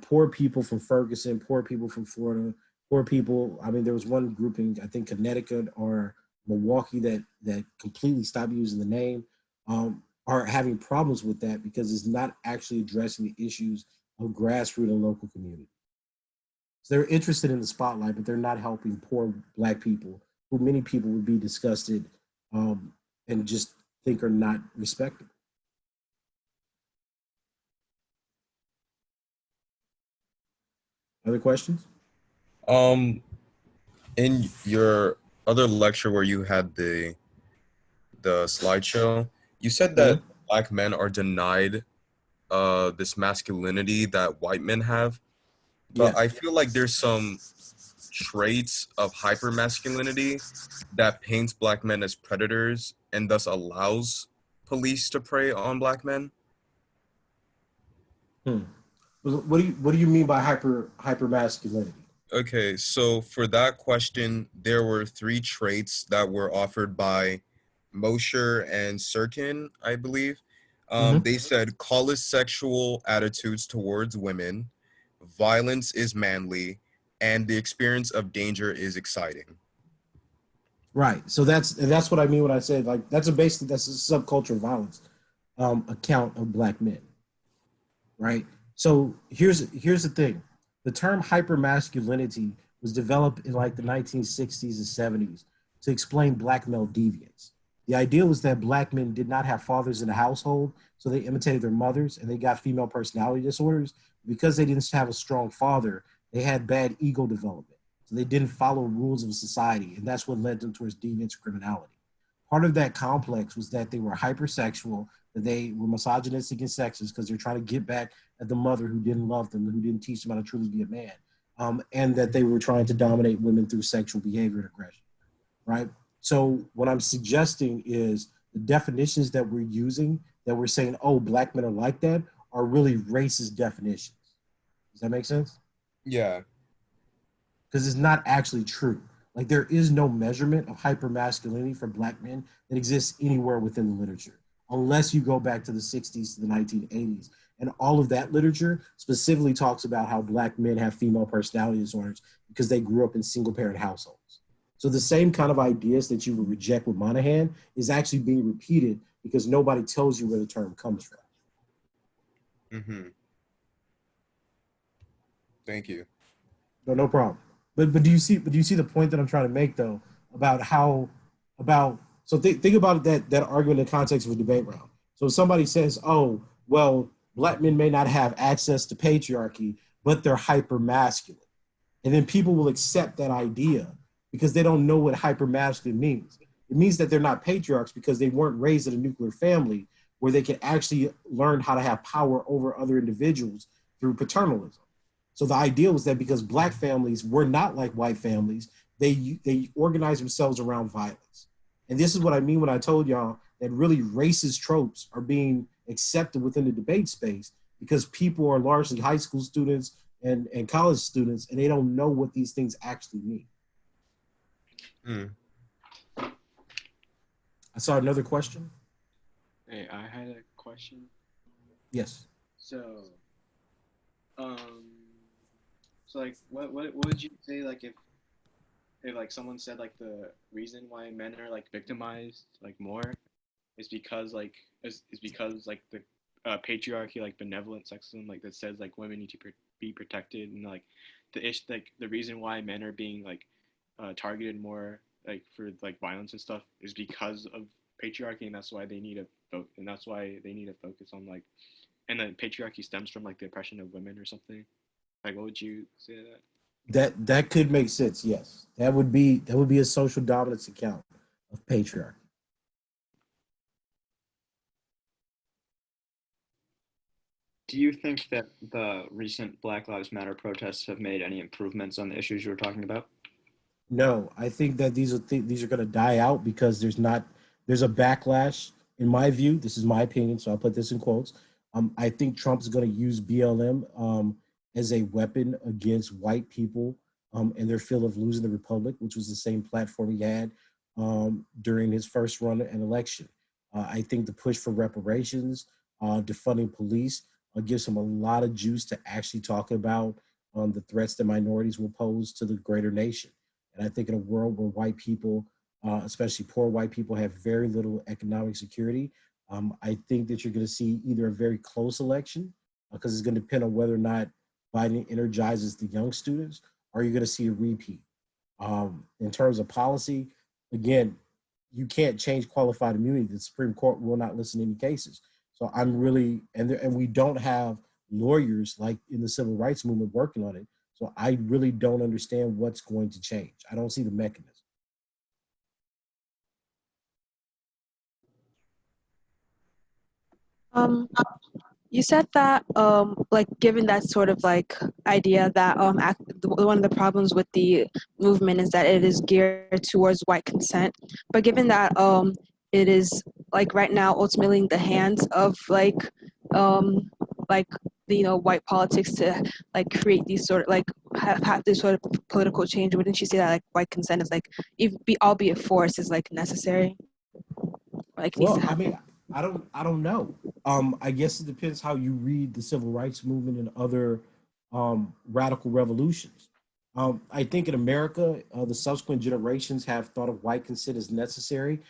Poor people from Ferguson, poor people from Florida, poor people. I mean, there was one grouping, I think Connecticut or Milwaukee, that completely stopped using the name, are having problems with that because it's not actually addressing the issues of grassroots and local community. So they're interested in the spotlight, but they're not helping poor black people who many people would be disgusted and just think are not respected. Other questions? Um, in your other lecture where you had the slideshow, you said Mhm. that black men are denied this masculinity that white men have, but Yes. I feel like there's some traits of hypermasculinity that paints black men as predators and thus allows police to prey on black men. Hmm. What do you mean by hyper masculinity? Okay, so for that question, there were three traits that were offered by Mosher and Sirkin, I believe. Hmm. They said callous sexual attitudes towards women, violence is manly, and the experience of danger is exciting. Right. So that's what I mean when I say like that's a subculture of violence account of black men. Right. So here's the thing. The term hypermasculinity was developed in like the 1960s and 70s to explain black male deviance. The idea was that black men did not have fathers in the household, so they imitated their mothers and they got female personality disorders. Because they didn't have a strong father, they had bad ego development. So they didn't follow rules of society, and that's what led them towards deviance criminality. Part of that complex was that they were hypersexual, that they were misogynistic and sexist because they're trying to get back at the mother who didn't love them, who didn't teach them how to truly be a man, and that they were trying to dominate women through sexual behavior and aggression, right? So what I'm suggesting is the definitions that we're using, that we're saying, oh, black men are like that, are really racist definitions. Does that make sense? Yeah. Because it's not actually true. Like there is no measurement of hypermasculinity for black men that exists anywhere within the literature, unless you go back to the 60s to the 1980s. And all of that literature specifically talks about how black men have female personality disorders because they grew up in single parent households. So the same kind of ideas that you would reject with Monahan is actually being repeated because nobody tells you where the term comes from. Mm-hmm. Thank you. No, no problem. But do you see the point that I'm trying to make though about how about so think about that argument in the context of a debate round. So if somebody says, "Oh, well, black men may not have access to patriarchy, but they're hyper masculine," and then people will accept that idea because they don't know what hyper masculine means. It means that they're not patriarchs because they weren't raised in a nuclear family where they can actually learn how to have power over other individuals through paternalism. So the idea was that because black families were not like white families, they organized themselves around violence. And this is what I mean when I told y'all that really racist tropes are being accepted within the debate space because people are largely high school students and college students, and they don't know what these things actually mean. Hmm. I saw another question. Hey, I had a question. Yes. So, um, so like, what would you say like if like someone said like the reason why men are like victimized like more is because like is because like the patriarchy, like benevolent sexism, like that says like women need to be protected, and like the reason why men are being like targeted more like for like violence and stuff is because of patriarchy, and that's why they need a vote, and that's why they need to focus on like, and then patriarchy stems from like the oppression of women or something. Like, what would you say to that? That could make sense. Yes, that would be a social dominance account of patriarchy. Do you think that the recent Black Lives Matter protests have made any improvements on the issues you were talking about? No, I think that these are going to die out because there's a backlash. In my view, this is my opinion, so I'll put this in quotes. I think Trump is going to use BLM as a weapon against white people and their fear of losing the republic, which was the same platform he had during his first run and election. I think the push for reparations, defunding police, gives him a lot of juice to actually talk about the threats that minorities will pose to the greater nation. And I think in a world where white people, especially poor white people, have very little economic security, I think that you're going to see either a very close election, because it's going to depend on whether or not Biden energizes the young students, or you're going to see a repeat. In terms of policy, again, you can't change qualified immunity. The Supreme Court will not listen to any cases. So I'm really, and we don't have lawyers like in the civil rights movement working on it. So I really don't understand what's going to change. I don't see the mechanism. Um, you said that like given that sort of like idea that one of the problems with the movement is that it is geared towards white consent, but given that it is like right now ultimately in the hands of like the white politics to like create these sort of like have this sort of political change, wouldn't you say that like white consent is like if be albeit forced is like necessary, like needs to Well, I happen? mean, I don't know. I guess it depends how you read the civil rights movement and other radical revolutions. I think in America, the subsequent generations have thought of white consent as necessary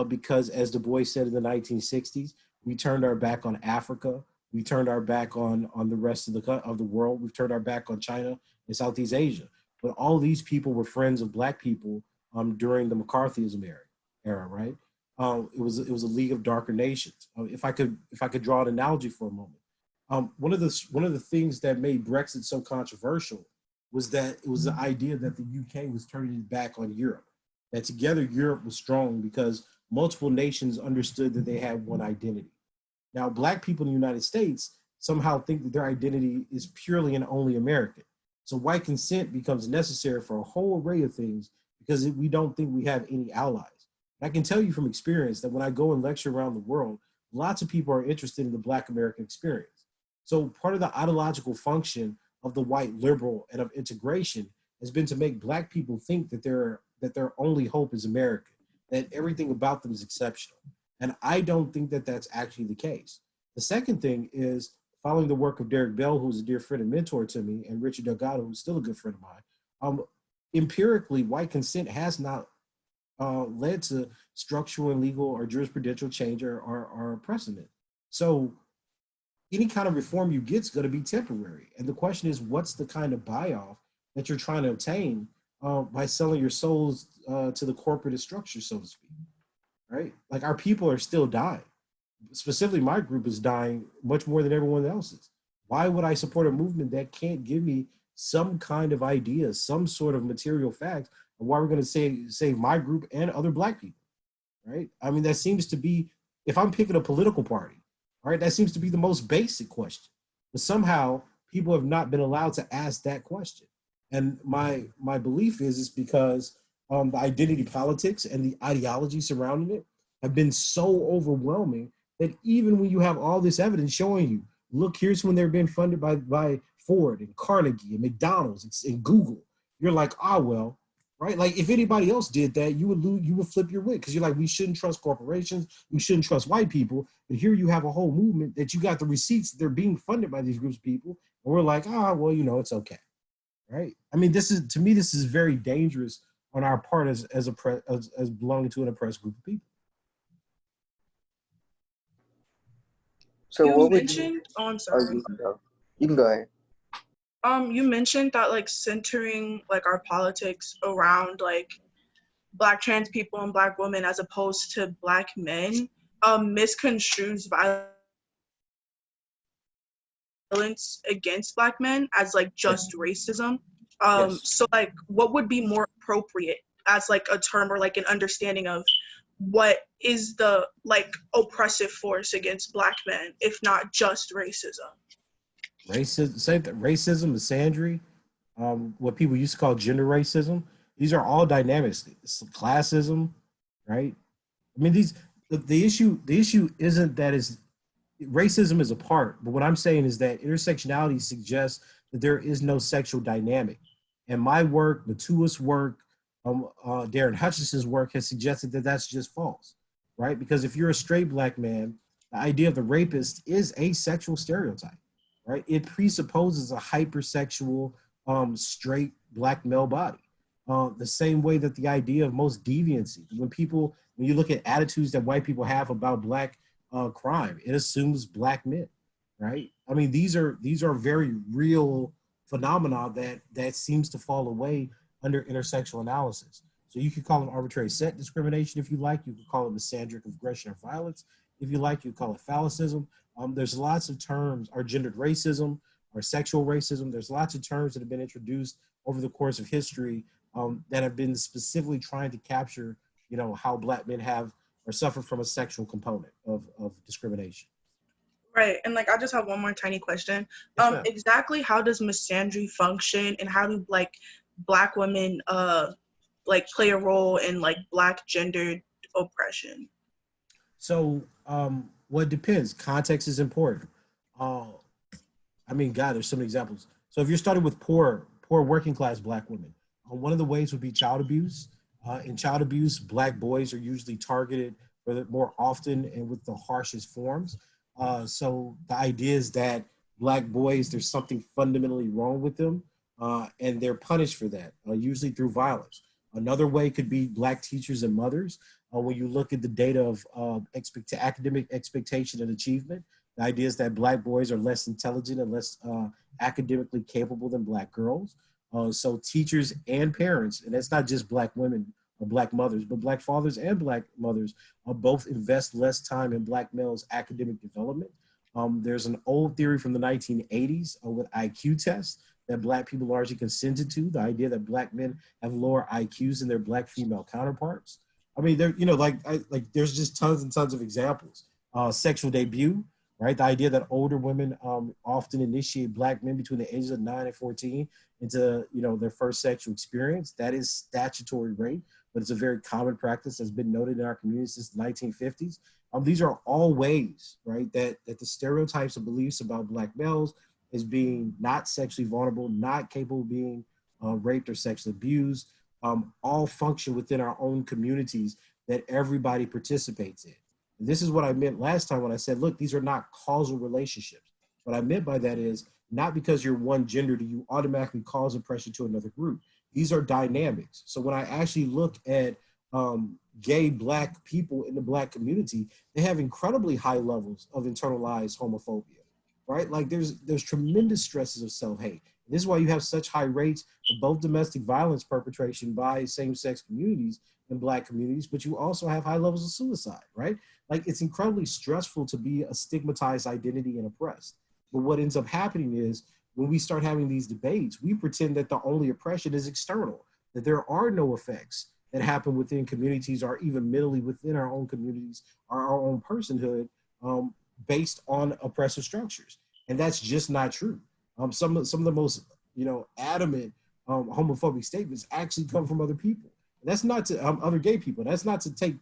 because, as Du Bois said in the 1960s, we turned our back on Africa, we turned our back on the rest of the world, we've turned our back on China and Southeast Asia. But all these people were friends of black people during the McCarthyism era, right? It was a league of darker nations. If I could draw an analogy for a moment, one of the things that made Brexit so controversial was that it was the idea that the UK was turning its back on Europe. That together Europe was strong because multiple nations understood that they had one identity. Now, black people in the United States somehow think that their identity is purely and only American. So white consent becomes necessary for a whole array of things because we don't think we have any allies. I can tell you from experience that when I go and lecture around the world, lots of people are interested in the Black American experience. So part of the ideological function of the white liberal and of integration has been to make Black people think that their only hope is American, that everything about them is exceptional. And I don't think that that's actually the case. The second thing is following the work of Derek Bell, who's a dear friend and mentor to me, and Richard Delgado, who's still a good friend of mine. Empirically, white consent has not led to structural and legal or jurisprudential change or precedent. So any kind of reform you get is going to be temporary. And the question is, what's the kind of buy-off that you're trying to obtain by selling your souls to the corporate structure, so to speak, right? Like our people are still dying. Specifically, my group is dying much more than everyone else's. Why would I support a movement that can't give me some kind of idea, some sort of material fact of why we're going to save my group and other Black people, right? I mean, that seems to be, if I'm picking a political party, all right, that seems to be the most basic question. But somehow people have not been allowed to ask that question. And my belief is it's because the identity politics and the ideology surrounding it have been so overwhelming that even when you have all this evidence showing you, look, here's when they're being funded by Ford and Carnegie and McDonald's and Google, you're like, ah, well, right? Like if anybody else did that, you would flip your wig because you're like, we shouldn't trust corporations, we shouldn't trust white people. But here you have a whole movement that you got the receipts, they're being funded by these groups of people, and we're like, ah, well, it's okay, right? I mean, this is very dangerous on our part as belonging to an oppressed group of people. So You what would you? mentioned, oh, I'm Oh, sorry. you can go. You can go ahead. You mentioned that like centering like our politics around like Black trans people and Black women as opposed to Black men misconstrues violence against Black men as like just racism. Yes. So like what would be more appropriate as like a term or like an understanding of what is the like oppressive force against Black men if not just racism? Racism, misandry, what people used to call gender racism. These are all dynamics. It's classism, right? I mean, the issue isn't that racism is a part, but what I'm saying is that intersectionality suggests that there is no sexual dynamic. And my work, Matua's work, Darren Hutchinson's work has suggested that that's just false, right? Because if you're a straight Black man, the idea of the rapist is a sexual stereotype, right? It presupposes a hypersexual, straight Black male body. The same way that the idea of most deviancy, when you look at attitudes that white people have about Black crime, it assumes Black men, right? I mean, these are very real phenomena that seems to fall away under intersectional analysis. So you could call it arbitrary set discrimination if you like. You could call it misandric aggression or violence if you like. You call it phallicism. There's lots of terms, or gendered racism, or sexual racism. There's lots of terms that have been introduced over the course of history that have been specifically trying to capture, how Black men have or suffer from a sexual component of discrimination. Right, and like I just have one more tiny question. Yes, Exactly how does misandry function, and how do like Black women like play a role in like Black gendered oppression? So, well, it depends. Context is important. I mean, God, there's so many examples. So if you're starting with poor working class Black women, one of the ways would be child abuse. In child abuse, Black boys are usually targeted more often and with the harshest forms. So the idea is that Black boys, there's something fundamentally wrong with them, and they're punished for that, usually through violence. Another way could be Black teachers and mothers. When you look at the data of academic expectation and achievement, the idea is that Black boys are less intelligent and less academically capable than Black girls. So teachers and parents, and that's not just Black women or Black mothers, but Black fathers and Black mothers both invest less time in Black males' academic development. There's an old theory from the 1980s with IQ tests that Black people largely consented to, the idea that Black men have lower IQs than their Black female counterparts. I mean, there's just tons and tons of examples. Sexual debut, right? The idea that older women often initiate Black men between the ages of 9 and 14 into, their first sexual experience. That is statutory rape, but it's a very common practice that's been noted in our community since the 1950s. These are all ways, right, that the stereotypes and beliefs about Black males as being not sexually vulnerable, not capable of being raped or sexually abused, all function within our own communities that everybody participates in. And this is what I meant last time when I said, look, these are not causal relationships. What I meant by that is not because you're one gender do you automatically cause oppression to another group. These are dynamics. So when I actually look at gay Black people in the Black community, they have incredibly high levels of internalized homophobia, right? Like there's tremendous stresses of self-hate. This is why you have such high rates of both domestic violence perpetration by same-sex communities and Black communities, but you also have high levels of suicide, right? Like it's incredibly stressful to be a stigmatized identity and oppressed. But what ends up happening is when we start having these debates, we pretend that the only oppression is external, that there are no effects that happen within communities or even mentally within our own communities or our own personhood based on oppressive structures. And that's just not true. Some of the most, adamant homophobic statements actually come from other people. That's not to other gay people. That's not to take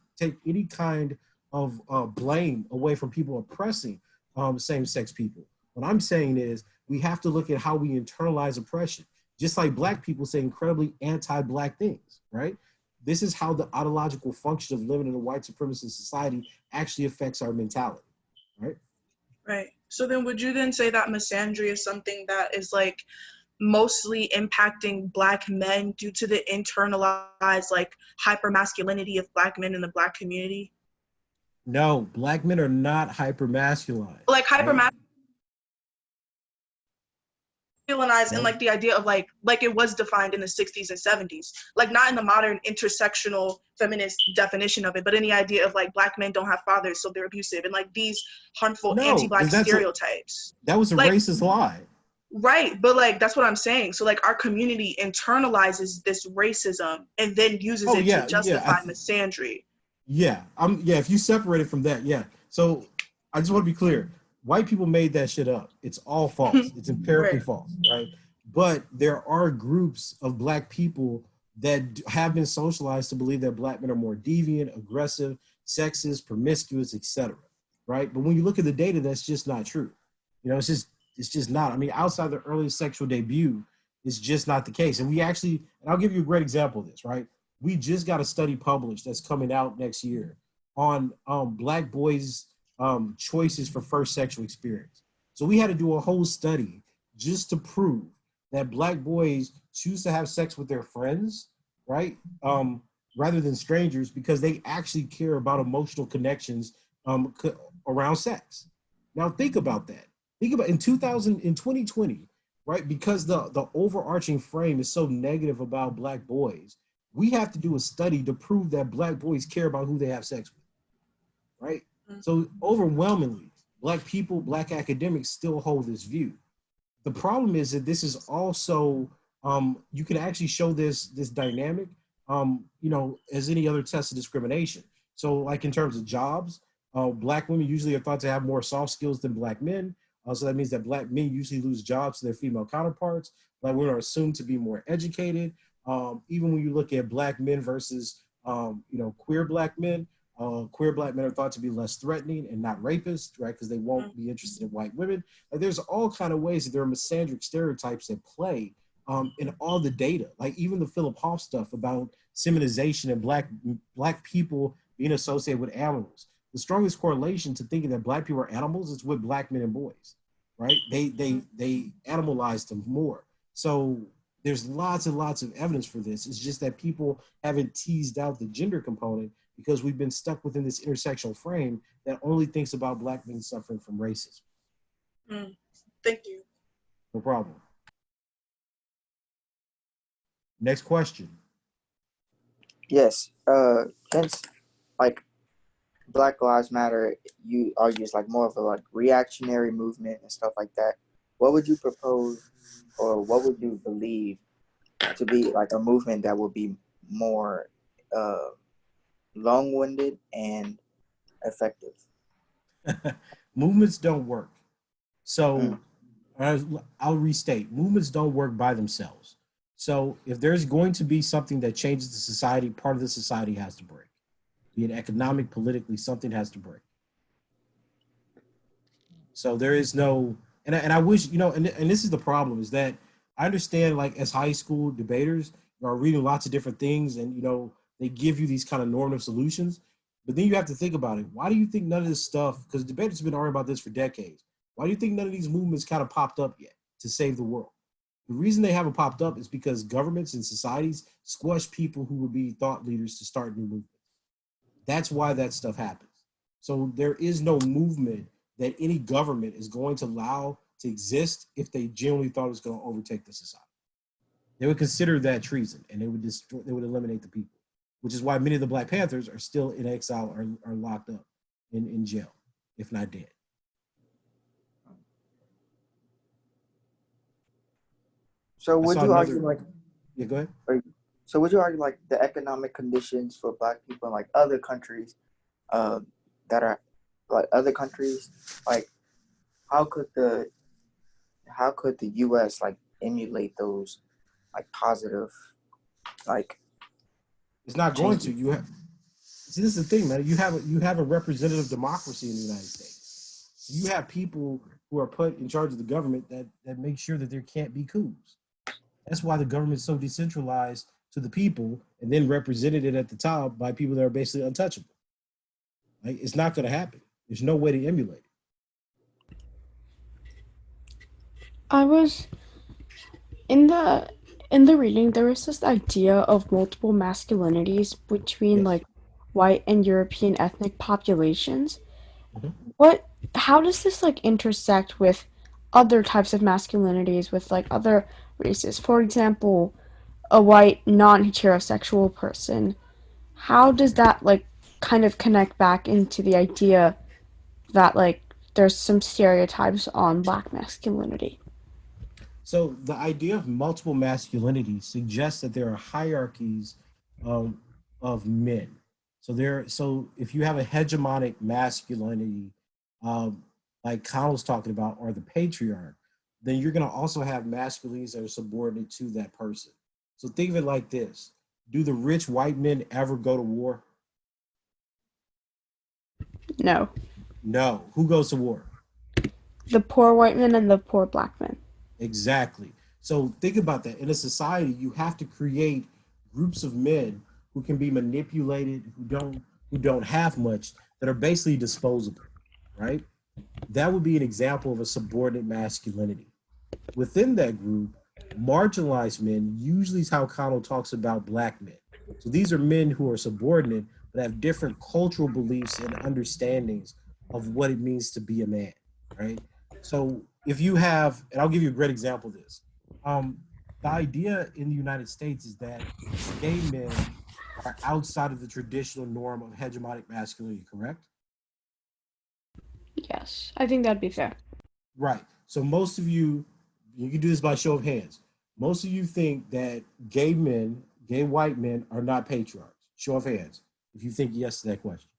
any kind of blame away from people oppressing same-sex people. What I'm saying is we have to look at how we internalize oppression. Just like black people say incredibly anti-black things, right? This is how the ontological function of living in a white supremacist society actually affects our mentality, right? Right. So then would you then say that misandry is something that is like mostly impacting Black men due to the internalized like hypermasculinity of Black men in the Black community? No, black men are not hypermasculine. Like Right? hypermasculinized in No, like the idea of like it was defined in the 60s and 70s, like not in the modern intersectional feminist definition of it, but in the idea of like Black men don't have fathers, so they're abusive, and like these harmful no, anti-Black because stereotypes. that was a Like, racist lie. right, but like that's what I'm saying. So like our community internalizes this racism and then uses Oh it to yeah, justify misandry. yeah. If you separate it from that, yeah. So I just want to be clear. White people made that shit up. It's all false. It's empirically Right. false, right? But there are groups of black people that have been socialized to believe that black men are more deviant, aggressive, sexist, promiscuous, etc. Right? But when you look at the data, that's just not true. You know, it's just not. I mean, outside the early sexual debut, it's just not the case. And we actually, and I'll give you a great example of this, right? We just got a study published that's coming out next year on black boys' choices for first sexual experience. So we had to do a whole study just to prove that black boys choose to have sex with their friends, right? Rather than strangers, because they actually care about emotional connections around sex. Now think about that. Think about in 2020, right? Because the overarching frame is so negative about black boys, we have to do a study to prove that black boys care about who they have sex with, right? So overwhelmingly, black people, black academics still hold this view. The problem is that this is also you can actually show this dynamic, as any other test of discrimination. So, like in terms of jobs, black women usually are thought to have more soft skills than black men. So that means that black men usually lose jobs to their female counterparts. Black women are assumed to be more educated. Even when you look at black men versus queer black men, queer black men are thought to be less threatening and not rapists, right? Because they won't be interested in white women. Like, there's all kind of ways that there are misandric stereotypes at play in all the data. Like even the Philip Hoff stuff about seminization and black people being associated with animals. The strongest correlation to thinking that black people are animals is with black men and boys, right? They animalize them more. So there's lots and lots of evidence for this. It's just that people haven't teased out the gender component because we've been stuck within this intersectional frame that only thinks about black men suffering from racism. Thank you. No problem. Next question. Yes. Since like Black Lives Matter, you argue is like more of a like reactionary movement and stuff like that. What would you propose, or what would you believe to be like a movement that would be more long-winded and effective? Movements don't work. So I'll restate, movements don't work by themselves. So if there's going to be something that changes the society, part of the society has to break. Be it economic, politically, something has to break. So there is no, and I wish, and this is the problem, is that I understand, like, as high school debaters, you are reading lots of different things and, they give you these kind of normative solutions. But then you have to think about it. Why do you think none of this stuff, because debaters have been arguing about this for decades, why do you think none of these movements kind of popped up yet to save the world? The reason they haven't popped up is because governments and societies squash people who would be thought leaders to start new movements. That's why that stuff happens. So there is no movement that any government is going to allow to exist if they genuinely thought it was going to overtake the society. They would consider that treason, and they would eliminate the people, which is why many of the Black Panthers are still in exile or are locked up in jail, if not dead. So would you argue like? Yeah, go ahead. So would you argue like the economic conditions for Black people in like other countries, that are like other countries, like how could the U.S. like emulate those like positive like It's not going to. change it. You have see. This is the thing, man. You have a representative democracy in the United States. You have people who are put in charge of the government that make sure that there can't be coups. That's why the government's so decentralized to the people, and then represented at the top by people that are basically untouchable. Like it's not going to happen. There's no way to emulate it. I was in the reading there was this idea of multiple masculinities between Yes. like white and European ethnic populations. Mhm. How does this like intersect with other types of masculinities with like other races? For example, a white non-heterosexual person. How does that like kind of connect back into the idea that like there's some stereotypes on black masculinity? So the idea of multiple masculinity suggests that there are hierarchies um, of men. So if you have a hegemonic masculinity, um, like Kyle's talking about, or the patriarch, then you're going to also have masculinities that are subordinate to that person. So think of it like this: do the rich white men ever go to war? No. No. Who goes to war? The poor white men and the poor black men. Exactly. So think about that. In a society, you have to create groups of men who can be manipulated, who don't have much, that are basically disposable, right? That would be an example of a subordinate masculinity. Within that group, marginalized men usually is how Connell talks about black men. So these are men who are subordinate but have different cultural beliefs and understandings of what it means to be a man, right? So if you have, and I'll give you a great example of this. The idea in the United States is that gay men are outside of the traditional norm of hegemonic masculinity, correct? Yes, I think that'd be fair. Right. So most of you, you can do this by show of hands. Most of you think that gay men, gay white men, are not patriarchs. Show of hands if you think yes to that question.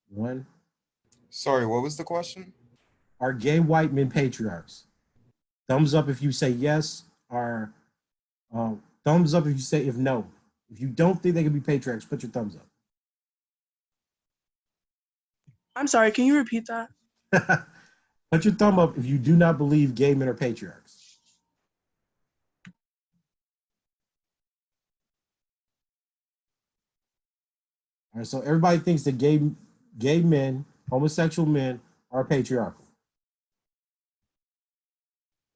One. Sorry, what was the question? Are gay white men patriarchs? Thumbs up if you say yes, or thumbs up if you say if no. If you don't think they can be patriarchs, put your thumbs I'm sorry, can you repeat that? up. Put your thumb up if you do not believe gay men are patriarchs. All right, so everybody thinks that gay men, homosexual men, are patriarchal.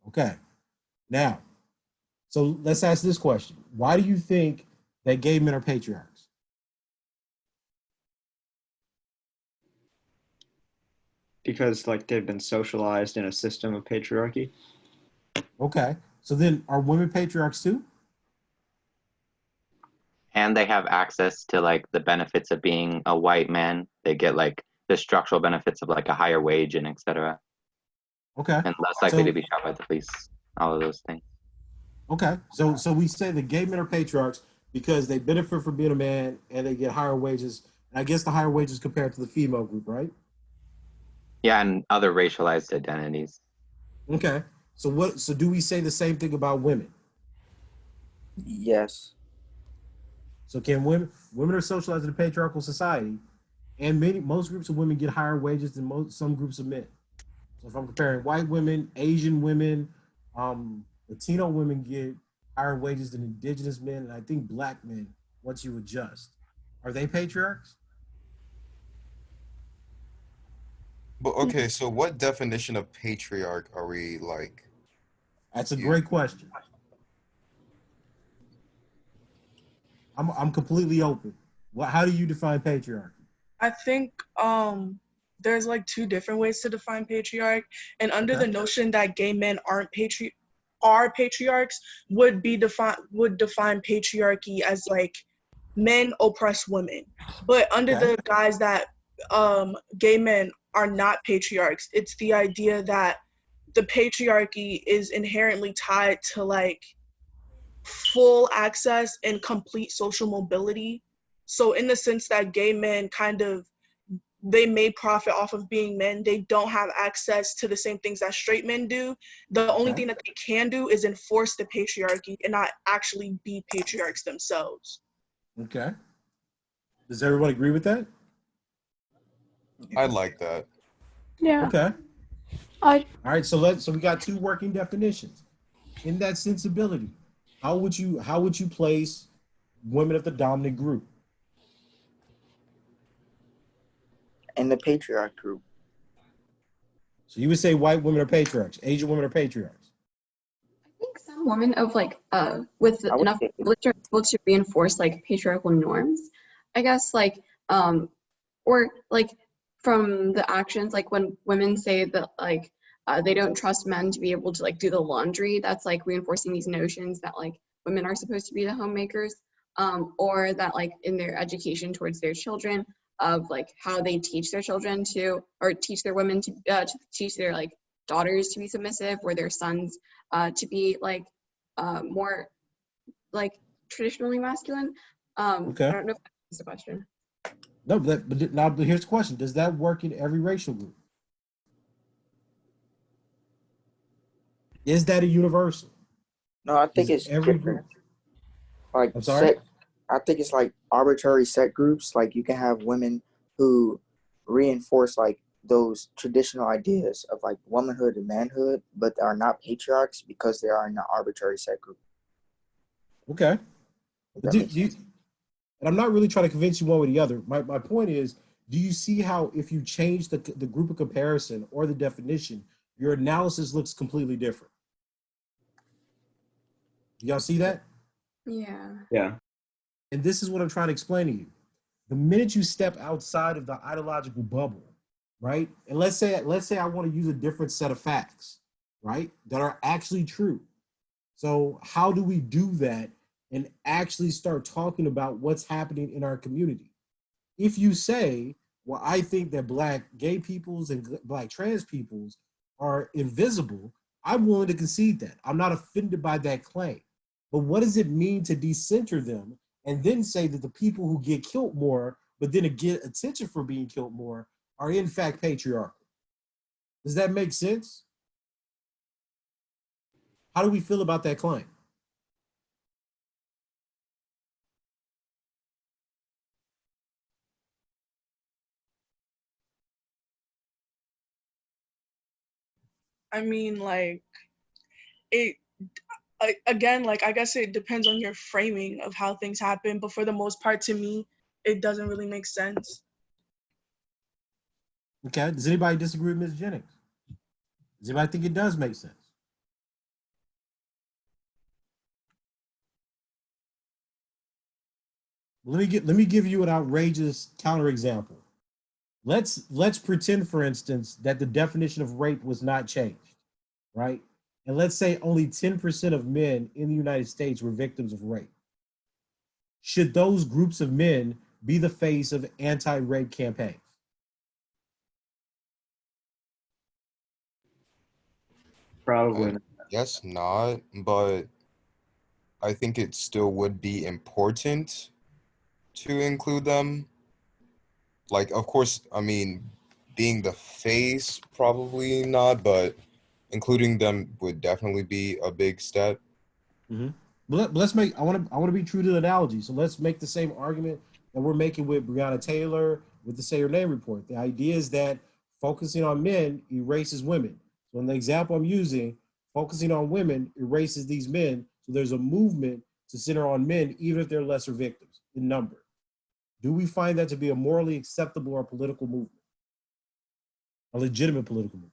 Okay. Now, so let's ask this question. Why do you think that gay men are patriarchs? Because like they've been socialized in a system of patriarchy. Okay. So then are women patriarchs too? And they have access to like the benefits of being a white man. They get like the structural benefits of like a higher wage and etc. Okay. And less likely So to be shot by the police. All of those things. okay. So we say the gay men are patriarchs because they benefit from being a man and they get higher wages. And I guess the higher wages compared to the female group, right? Yeah, and other racialized identities. Okay. So do we say the same thing about women? Yes. So can women are socialized in a patriarchal society, and most groups of women get higher wages than some groups of men. So if I'm comparing white women, Asian women, Latino women get higher wages than indigenous men, and I think black men, once you adjust, are they patriarchs? But okay, so what definition of patriarch are we like? That's a You great question. I'm completely open. How do you define patriarchy? I think there's like two different ways to define patriarch, and under Okay. the notion that gay men are patriarchs would define patriarchy as like men oppress women. But under Okay. the guise that gay men are not patriarchs, it's the idea that the patriarchy is inherently tied to like full access and complete social mobility. So in the sense that gay men kind of they may profit off of being men. They don't have access to the same things that straight men do. The only Okay. thing that they can do is enforce the patriarchy and not actually be patriarchs themselves. Okay. Does everyone agree with that? I like that. Yeah. Okay. I All right. So we got two working definitions. In that sensibility, how would you place women of the dominant group? In the patriarch group. So you would say white women are patriarchs, Asian women are patriarchs. I think some women of with I would enough say privilege are able to reinforce like patriarchal norms. I guess or like from the actions, like when women say that they don't trust men to be able to like do the laundry, that's like reinforcing these notions that like women are supposed to be the homemakers, or that like in their education towards their children of like how they teach their children to, or teach their women to teach their like daughters to be submissive, or their sons to be like more like traditionally masculine. Okay. I don't know if that's the question. No, but here's the question: does that work in every racial group? Is that a universal? no, I think Is it's every different. group? Like I'm sorry? I think it's like arbitrary set groups. Like you can have women who reinforce like those traditional ideas of like womanhood and manhood, but they are not patriarchs because they are in an arbitrary set group. Okay. If But that makes sense. and I'm not really trying to convince you one way or the other. My point is, do you see how if you change the group of comparison or the definition, your analysis looks completely different? Do y'all see that? Yeah. Yeah. And this is what I'm trying to explain to you. The minute you step outside of the ideological bubble, right? And let's say I want to use a different set of facts, right? That are actually true. So how do we do that and actually start talking about what's happening in our community? If you say, well, I think that Black gay peoples and Black trans peoples are invisible, I'm willing to concede that. I'm not offended by that claim. But what does it mean to decenter them and then say that the people who get killed more, but then get attention for being killed more, are in fact patriarchal? Does that make sense? How do we feel about that claim? I mean, like it again, like I guess it depends on your framing of how things happen, but for the most part, to me, it doesn't really make sense. Okay, does anybody disagree with Ms. Jennings? Does anybody think it does make sense? Let me give you an outrageous counterexample. Let's pretend, for instance, that the definition of rape was not changed, right? And let's say only 10% of men in the United States were victims of rape. Should those groups of men be the face of anti-rape campaigns? Probably. Yes, not, but I think it still would be important to include them. Like, of course, I mean, being the face, probably not, but including them would definitely be a big step. But let's make. I want to be true to the analogy. So let's make the same argument that we're making with Breonna Taylor with the Say Your Name report. The idea is that focusing on men erases women. So in the example I'm using, focusing on women erases these men. So there's a movement to center on men, even if they're lesser victims in number. Do we find that to be a morally acceptable or political movement, a legitimate political movement?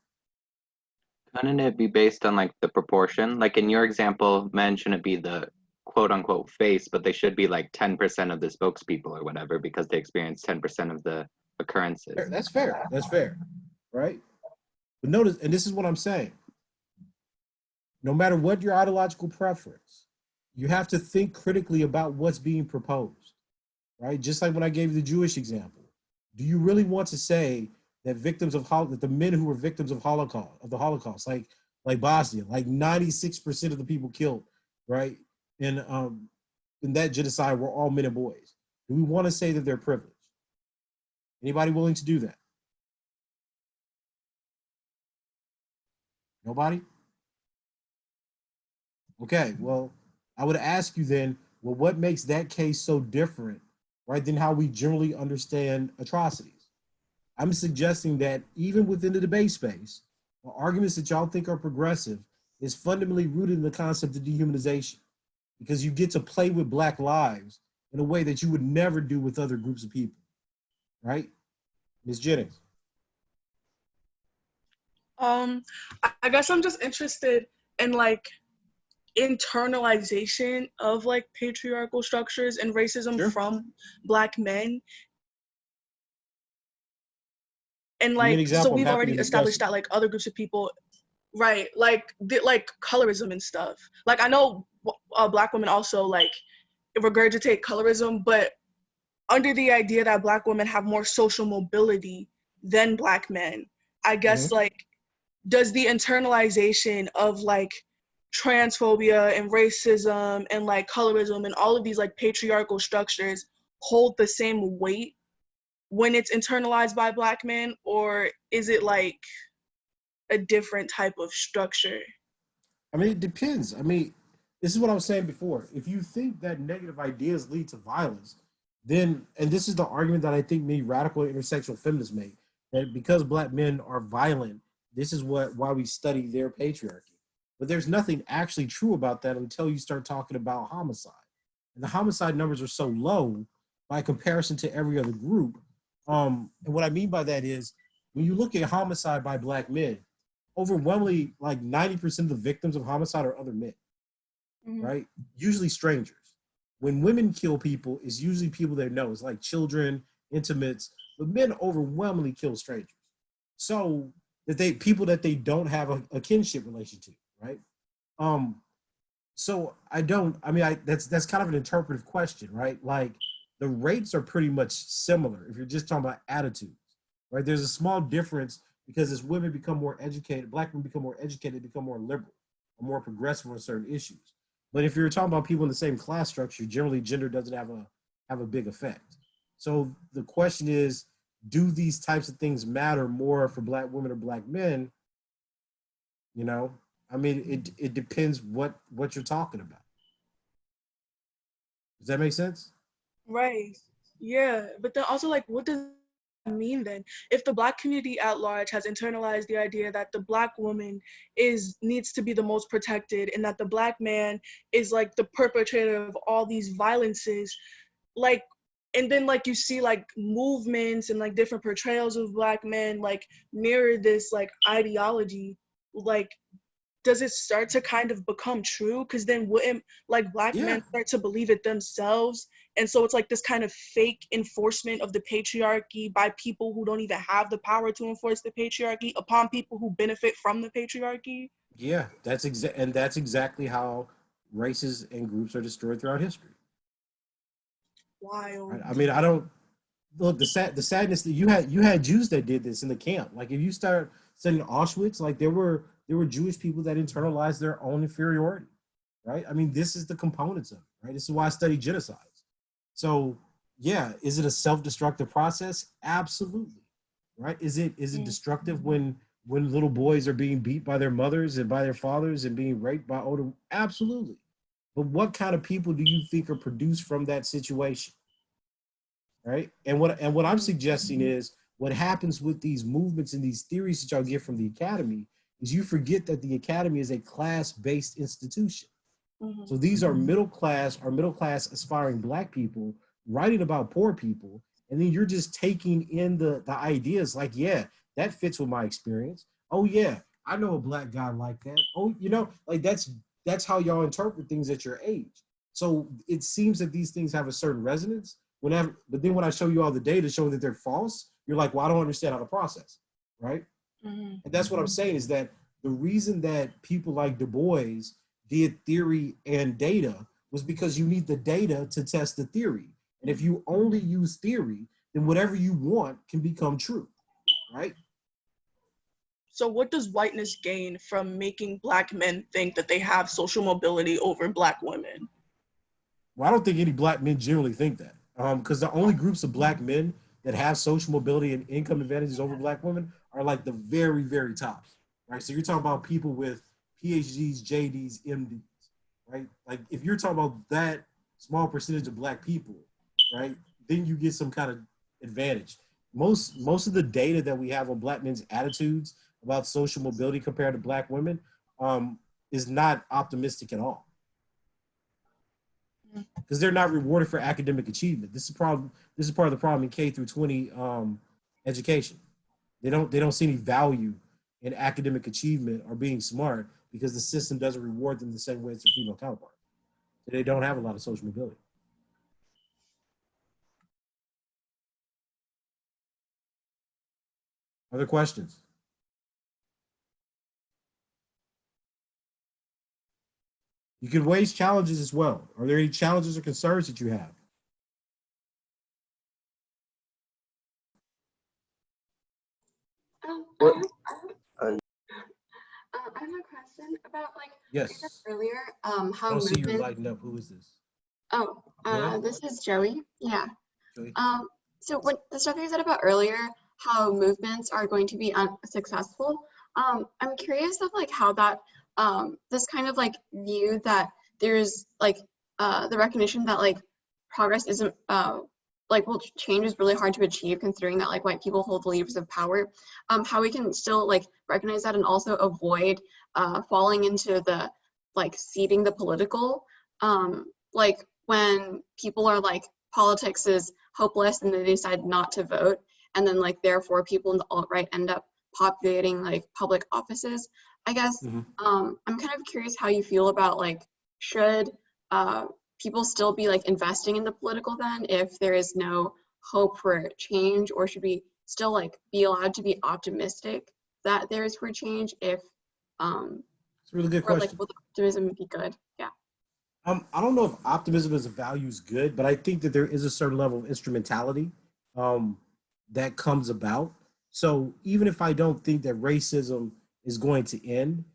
Couldn't it be based on like the proportion? Like in your example, men shouldn't be the quote unquote face, but they should be like 10% of the spokespeople or whatever because they experience 10% of the occurrences. That's fair. That's fair, right? But notice, and this is what I'm saying. No matter what your ideological preference, you have to think critically about what's being proposed, right? Just like when I gave you the Jewish example. Do you really want to say that that the men who were victims of the Holocaust, like Bosnia, like 96% of the people killed, right, in that genocide were all men and boys? Do we want to say that they're privileged? Anybody willing to do that? Nobody? Okay, well, I would ask you then, well, what makes that case so different, right, than how we generally understand atrocities? I'm suggesting that even within the debate space, the arguments that y'all think are progressive is fundamentally rooted in the concept of dehumanization, because you get to play with Black lives in a way that you would never do with other groups of people, right? Ms. Jennings. I guess I'm just interested in like internalization of like patriarchal structures and racism Sure. from Black men. And Give me an like, so example. I'm we've happy already to discuss established it. that like other groups of people, right, like like colorism and stuff. Like I know Black women also like regurgitate colorism, but under the idea that Black women have more social mobility than Black men, I guess like, does the internalization of like transphobia and racism and like colorism and all of these like patriarchal structures hold the same weight when it's internalized by Black men, or is it like a different type of structure? I mean, it depends. I mean, this is what I was saying before. If you think that negative ideas lead to violence, then, and this is the argument that I think many radical intersectional feminists make, that because Black men are violent, this is why we study their patriarchy. But there's nothing actually true about that until you start talking about homicide. And the homicide numbers are so low by comparison to every other group. And what I mean by that is, when you look at homicide by Black men, overwhelmingly like 90% of the victims of homicide are other men, right? Usually strangers. When women kill people, it's usually people they know. It's like children, intimates, but men overwhelmingly kill strangers. So that people that they don't have a kinship relation to, right? So that's kind of an interpretive question, right? Like the rates are pretty much similar if you're just talking about attitudes, right? There's a small difference because as women become more educated, Black women become more educated, become more liberal or more progressive on certain issues. But if you're talking about people in the same class structure, generally gender doesn't have a big effect. So the question is, do these types of things matter more for Black women or Black men? You know, I mean, it depends what you're talking about. Does that make sense? Right. Yeah, but then also like, what does that mean then? If the Black community at large has internalized the idea that the Black woman needs to be the most protected and that the Black man is like the perpetrator of all these violences, like, and then like you see like movements and like different portrayals of Black men like mirror this like ideology, like does it start to kind of become true? Because then wouldn't like Black Yeah. men start to believe it themselves? And so it's like this kind of fake enforcement of the patriarchy by people who don't even have the power to enforce the patriarchy upon people who benefit from the patriarchy. Yeah, that's exactly how races and groups are destroyed throughout history. Wild. Right? I mean, I don't look the sadness that you had Jews that did this in the camp. Like if you start studying Auschwitz, like there were Jewish people that internalized their own inferiority, right? I mean, this is the components of it, right? This is why I study genocides. So yeah, is it a self-destructive process? Absolutely, right? Is it destructive when little boys are being beat by their mothers and by their fathers and being raped by older? Absolutely. But what kind of people do you think are produced from that situation? Right? And what I'm suggesting is what happens with these movements and these theories that y'all get from the academy is you forget that the academy is a class-based institution. So these are middle class aspiring Black people writing about poor people, and then you're just taking in the ideas like, yeah, that fits with my experience. Oh yeah, I know a Black guy like that. Oh, like that's how y'all interpret things at your age. So it seems that these things have a certain resonance. But then when I show you all the data showing that they're false, you're like, well, I don't understand how to process, right? And that's what I'm saying is that the reason that people like Du Bois did theory and data was because you need the data to test the theory. And if you only use theory, then whatever you want can become true, right? So what does whiteness gain from making Black men think that they have social mobility over Black women? Well, I don't think any Black men generally think that. Because the only groups of Black men that have social mobility and income advantages over Black women are like the very, very top, right? So you're talking about people with PhDs, JDs, MDs, right? Like if you're talking about that small percentage of Black people, right, then you get some kind of advantage. Most of the data that we have on Black men's attitudes about social mobility compared to Black women is not optimistic at all, because they're not rewarded for academic achievement. This is problem. This is part of the problem in K through 20 education. They don't see any value in academic achievement or being smart because the system doesn't reward them the same way as their female counterparts. So they don't have a lot of social mobility. Other questions? You can raise challenges as well. Are there any challenges or concerns that you have? What? I have a question about like Yes. you said earlier, I how don't see you movement. lighting up. Who is this? Oh, this is Joey. Yeah. Joey? So when the stuff you said about earlier, how movements are going to be unsuccessful, I'm curious of like how that this kind of like view that there's like the recognition that like progress isn't like well change is really hard to achieve considering that like white people hold the levers of power, how we can still like recognize that and also avoid falling into the like ceding the political, like when people are like politics is hopeless and they decide not to vote, and then like therefore people in the alt-right end up populating like public offices. I guess I'm kind of curious how you feel about like should people still be like investing in the political then if there is no hope for change, or should we still like be allowed to be optimistic that there is for change if It's a really good or question. like will the optimism be good? Yeah. I don't know if optimism as a value is good, but I think that there is a certain level of instrumentality that comes about. So even if I don't think that racism is going to end,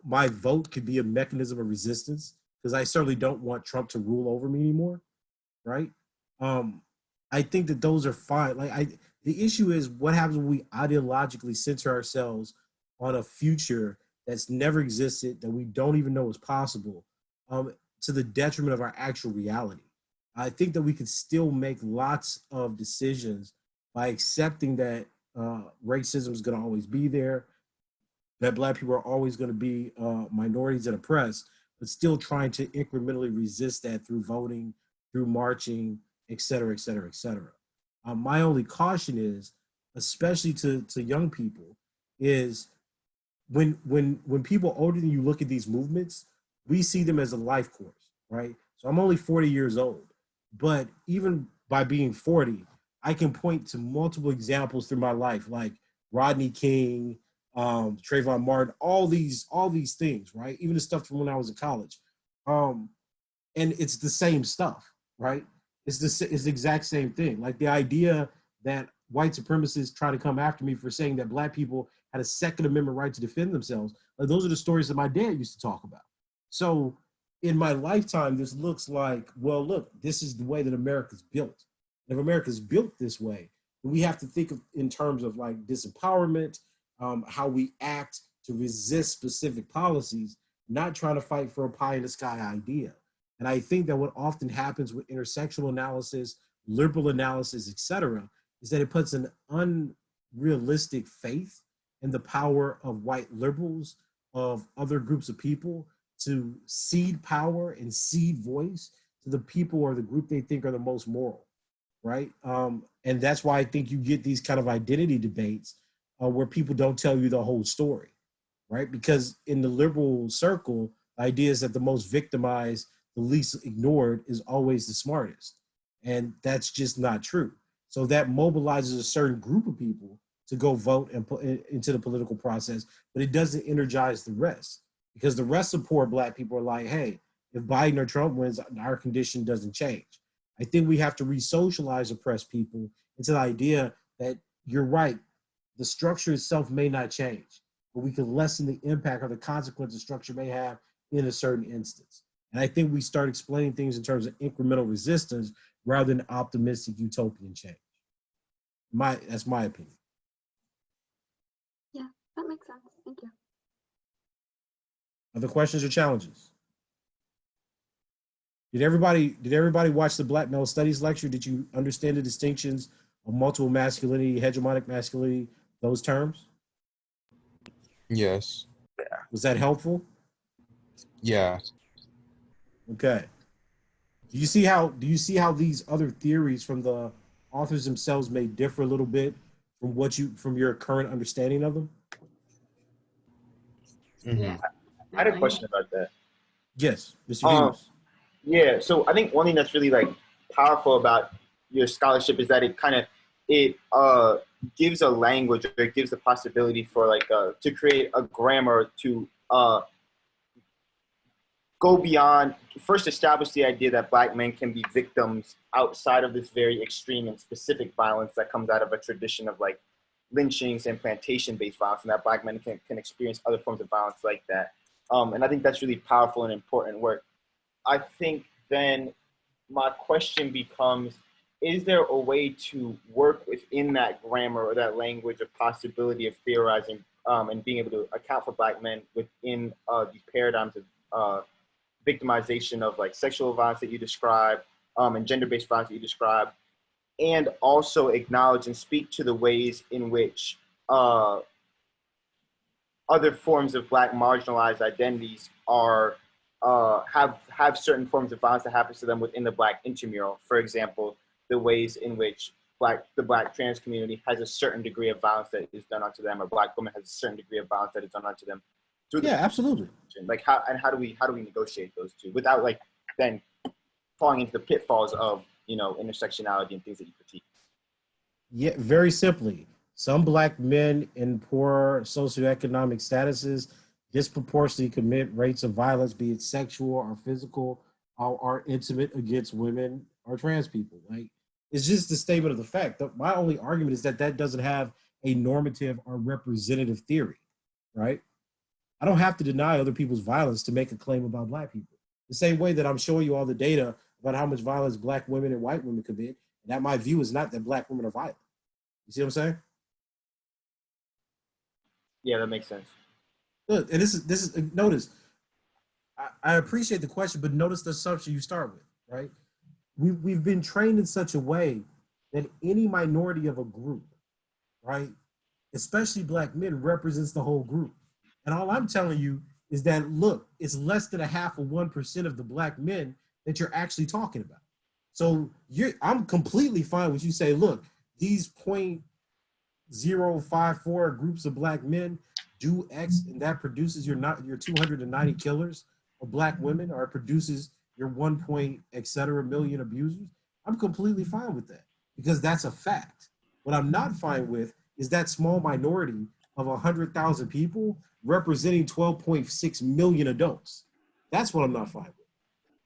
my vote could be a mechanism of resistance, because I certainly don't want Trump to rule over me anymore, right? I think that those are fine. The issue is what happens when we ideologically center ourselves on a future that's never existed, that we don't even know is possible, to the detriment of our actual reality. I think that we could still make lots of decisions by accepting that racism is going to always be there, that Black people are always going to be minorities and oppressed, but still trying to incrementally resist that through voting, through marching, et cetera, et cetera, et cetera. My only caution is, especially to young people, is when people older than you look at these movements, we see them as a life course, right? So I'm only 40 years old, but even by being 40, I can point to multiple examples through my life, like Rodney King, Trayvon Martin, all these things, right? Even the stuff from when I was in college. And it's the same stuff, right? It's the exact same thing. Like the idea that white supremacists try to come after me for saying that Black people had a Second Amendment right to defend themselves. Like those are the stories that my dad used to talk about. So in my lifetime, this looks like, well, look, this is the way that America's built. If America's built this way, we have to think of in terms of like disempowerment, how we act to resist specific policies, not trying to fight for a pie in the sky idea. And I think that what often happens with intersectional analysis, liberal analysis, et cetera, is that it puts an unrealistic faith in the power of white liberals, of other groups of people, to cede power and cede voice to the people or the group they think are the most moral, right? And that's why I think you get these kind of identity debates where people don't tell you the whole story, right? Because in the liberal circle, the idea is that the most victimized, the least ignored is always the smartest. And that's just not true. So that mobilizes a certain group of people to go vote and put into the political process, but it doesn't energize the rest, because the rest of poor Black people are like, hey, if Biden or Trump wins, our condition doesn't change. I think we have to re-socialize oppressed people into the idea that you're right, the structure itself may not change, but we can lessen the impact or the consequence the structure may have in a certain instance. And I think we start explaining things in terms of incremental resistance rather than optimistic utopian change. That's my opinion. Yeah, that makes sense. Thank you. Other questions or challenges? Did everybody watch the Black Male Studies lecture? Did you understand the distinctions of multiple masculinity, hegemonic masculinity, those terms? Yes. Was that helpful? Yeah. Okay. Do you see how these other theories from the authors themselves may differ a little bit from your current understanding of them? Hmm. I had a question about that. Yes, Mr. Um, Hughes. yeah, so I think one thing that's really like powerful about your scholarship is that it gives a language, or it gives the possibility for to create a grammar to go beyond, first establish the idea that Black men can be victims outside of this very extreme and specific violence that comes out of a tradition of like lynchings and plantation-based violence, and that Black men can experience other forms of violence like that. And I think that's really powerful and important work. I think then my question becomes, is there a way to work within that grammar or that language of possibility of theorizing and being able to account for Black men within these paradigms of victimization of like sexual violence that you describe and gender-based violence that you describe, and also acknowledge and speak to the ways in which other forms of Black marginalized identities are have certain forms of violence that happens to them within the Black intramural. For example, the ways in which the Black trans community has a certain degree of violence that is done onto them, or Black women has a certain degree of violence that is done onto them. Yeah, absolutely. Like how do we negotiate those two without like then falling into the pitfalls of intersectionality and things that you critique? Yeah, very simply, some Black men in poor socioeconomic statuses disproportionately commit rates of violence, be it sexual or physical, or intimate, against women or trans people. Like, it's just a statement of the fact. My only argument is that doesn't have a normative or representative theory, right? I don't have to deny other people's violence to make a claim about Black people. The same way that I'm showing you all the data about how much violence Black women and white women commit, and that my view is not that Black women are violent. You see what I'm saying? Yeah, that makes sense. Look, and this is notice. I appreciate the question, but notice the assumption you start with, right? We've been trained in such a way that any minority of a group, right, especially Black men, represents the whole group. And all I'm telling you is that, look, it's less than 0.5% of the Black men that you're actually talking about. So I'm completely fine with you say, look, these 0.054 groups of Black men do X, and that produces your 290 killers of Black women, or it produces your 1 et cetera million abusers. I'm completely fine with that because that's a fact. What I'm not fine with is that small minority of 100,000 people representing 12.6 million adults. That's what I'm not fine with.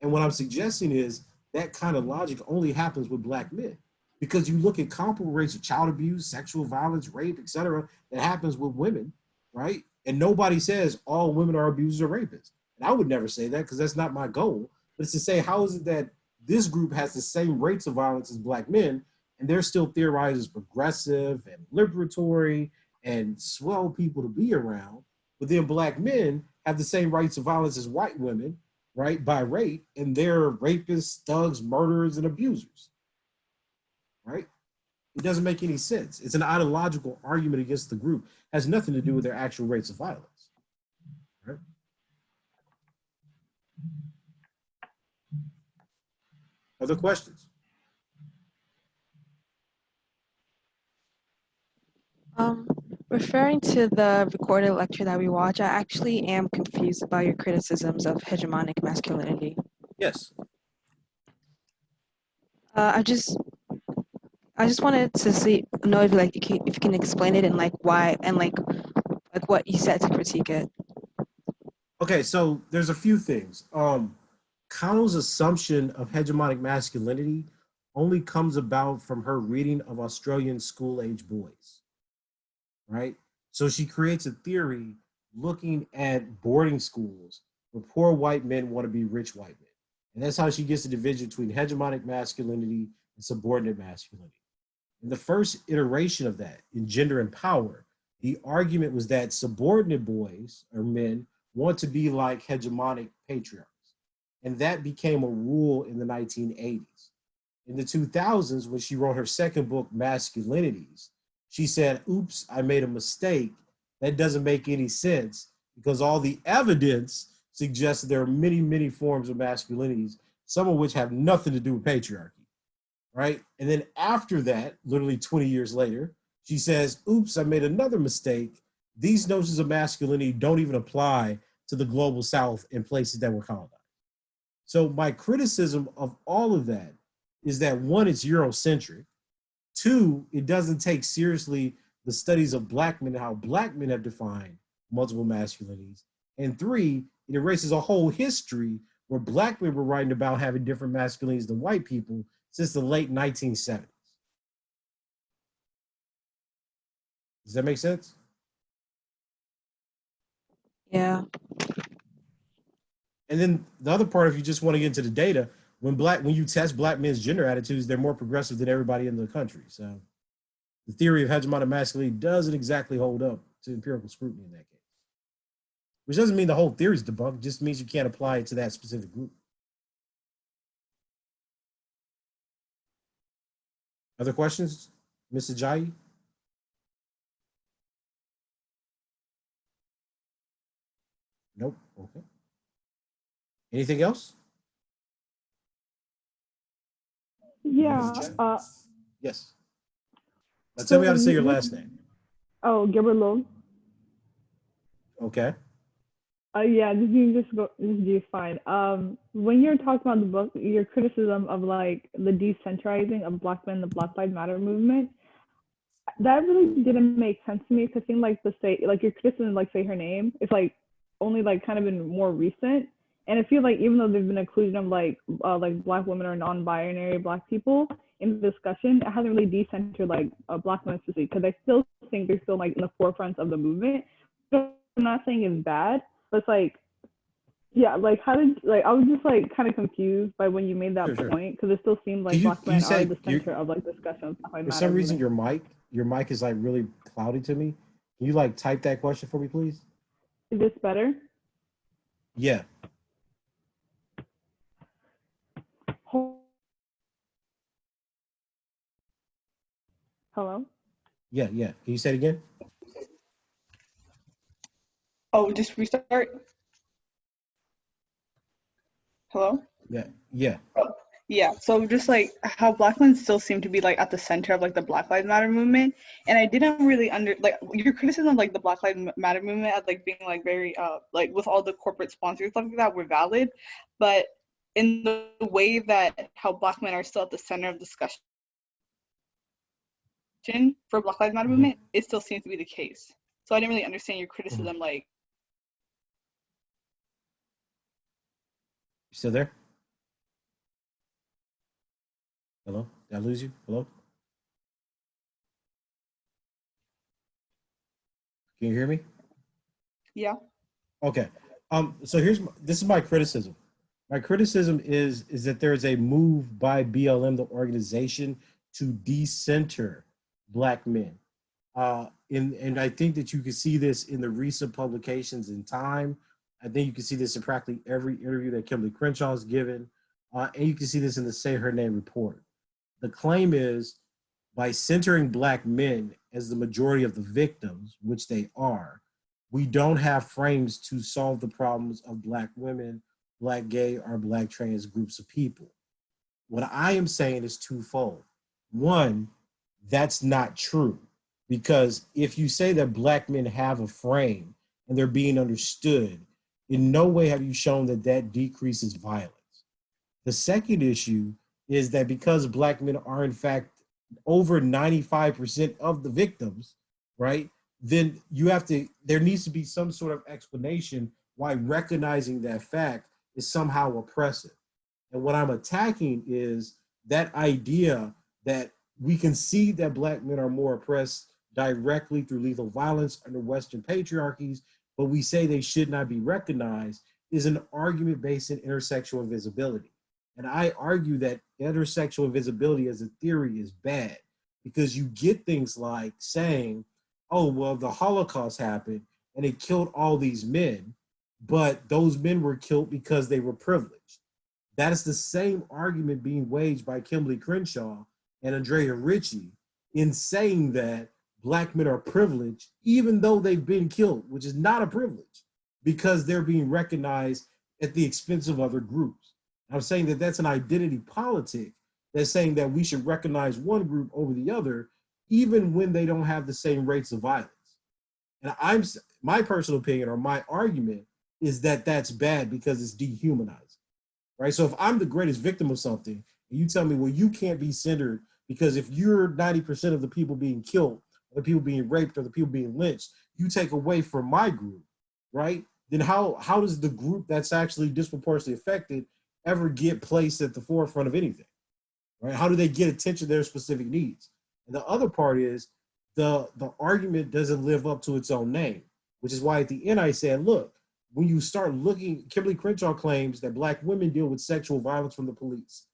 And what I'm suggesting is that kind of logic only happens with Black men, because you look at comparable rates of child abuse, sexual violence, rape, et cetera, that happens with women, right? And nobody says all women are abusers or rapists. And I would never say that because that's not my goal. But it's to say, how is it that this group has the same rates of violence as Black men, and they're still theorized as progressive and liberatory and swell people to be around, but then Black men have the same rates of violence as white women, right, by rate, and they're rapists, thugs, murderers, and abusers, right? It doesn't make any sense. It's an ideological argument against the group. It has nothing to do with their actual rates of violence, right? Other questions? Referring to the recorded lecture that we watched, I actually am confused about your criticisms of hegemonic masculinity. Yes. I just wanted to know if if you can explain it and like why and like what you said to critique it. Okay, so there's a few things. Connell's assumption of hegemonic masculinity only comes about from her reading of Australian school-age boys, right? So she creates a theory looking at boarding schools where poor white men want to be rich white men. And that's how she gets the division between hegemonic masculinity and subordinate masculinity. In the first iteration of that, in Gender and Power, the argument was that subordinate boys or men want to be like hegemonic patriarchs. And that became a rule in the 1980s. In the 2000s, when she wrote her second book, Masculinities, she said, oops, I made a mistake. That doesn't make any sense because all the evidence suggests there are many, many forms of masculinities, some of which have nothing to do with patriarchy, right? And then after that, literally 20 years later, she says, oops, I made another mistake. These notions of masculinity don't even apply to the global South and places that were colonized. So my criticism of all of that is that one, it's Eurocentric. Two, it doesn't take seriously the studies of Black men and how Black men have defined multiple masculinities. And three, it erases a whole history where Black men were writing about having different masculinities than white people since the late 1970s. Does that make sense? Yeah. And then the other part, if you just want to get into the data, when you test Black men's gender attitudes, they're more progressive than everybody in the country. So the theory of hegemonic masculinity doesn't exactly hold up to empirical scrutiny in that case. Which doesn't mean the whole theory is debunked, just means you can't apply it to that specific group. Other questions, Ms. Ajayi? Nope, okay. Anything else? Yeah. Yes. Now tell me how to say your you- last name. Oh, Gilbert Loeb. Okay. Yeah, just do fine. When you're talking about the book, your criticism of like the decentralizing of Black men, the Black Lives Matter movement, that really didn't make sense to me. Because I think like your criticism, like say her name, it's like only like kind of been more recent. And I feel like even though there's been inclusion of like Black women or non-binary Black people in the discussion, it hasn't really decentered like Black women specifically. Because I still think they're still like in the forefront of the movement. So I'm not saying it's bad, but it's like, yeah, like how did like I was just like kind of confused by when you made that Sure. point because it still seemed like Black men are the center of like discussion of Black Lives For Matter some reason, movement. your mic is like really cloudy to me. Can you like type that question for me, please? Is this better? Yeah. Hello? Yeah. Can you say it again? Oh, just restart. Hello? Yeah. Yeah, so just like how Black men still seem to be like at the center of like the Black Lives Matter movement, and I didn't really like your criticism of like the Black Lives Matter movement as like being like very like with all the corporate sponsors stuff like that were valid, but in the way that how Black men are still at the center of discussion for Black Lives Matter movement, it still seems to be the case. So I didn't really understand your criticism. Like, You still there? Hello? Did I lose you? Hello? Can you hear me? yeah. Okay. So this is my criticism. My criticism is that there is a move by BLM, the organization, to decenter Black men. And I think that you can see this in the recent publications in Time. I think you can see this in practically every interview that Kimberly Crenshaw has given. And you can see this in the Say Her Name report. The claim is by centering Black men as the majority of the victims, which they are, we don't have frames to solve the problems of Black women, Black gay, or Black trans groups of people. What I am saying is twofold. One, that's not true. Because if you say that Black men have a frame and they're being understood, in no way have you shown that that decreases violence. The second issue is that because Black men are in fact over 95% of the victims, right? Then there needs to be some sort of explanation why recognizing that fact is somehow oppressive. And what I'm attacking is that idea that we can see that Black men are more oppressed directly through lethal violence under Western patriarchies, but we say they should not be recognized is an argument based in intersexual invisibility. And I argue that intersexual invisibility as a theory is bad because you get things like saying, oh, well, the Holocaust happened and it killed all these men, but those men were killed because they were privileged. That is the same argument being waged by Kimberly Crenshaw and Andrea Ritchie in saying that Black men are privileged, even though they've been killed, which is not a privilege, because they're being recognized at the expense of other groups. I'm saying that that's an identity politic that's saying that we should recognize one group over the other, even when they don't have the same rates of violence. And my personal opinion or my argument is that that's bad because it's dehumanizing, right? So if I'm the greatest victim of something, and you tell me, well, you can't be centered because if you're 90% of the people being killed, or the people being raped, or the people being lynched, you take away from my group, right? Then how does the group that's actually disproportionately affected ever get placed at the forefront of anything, right? How do they get attention to their specific needs? And the other part is the argument doesn't live up to its own name, which is why at the end I said, look, when you start looking, Kimberly Crenshaw claims that Black women deal with sexual violence from the police.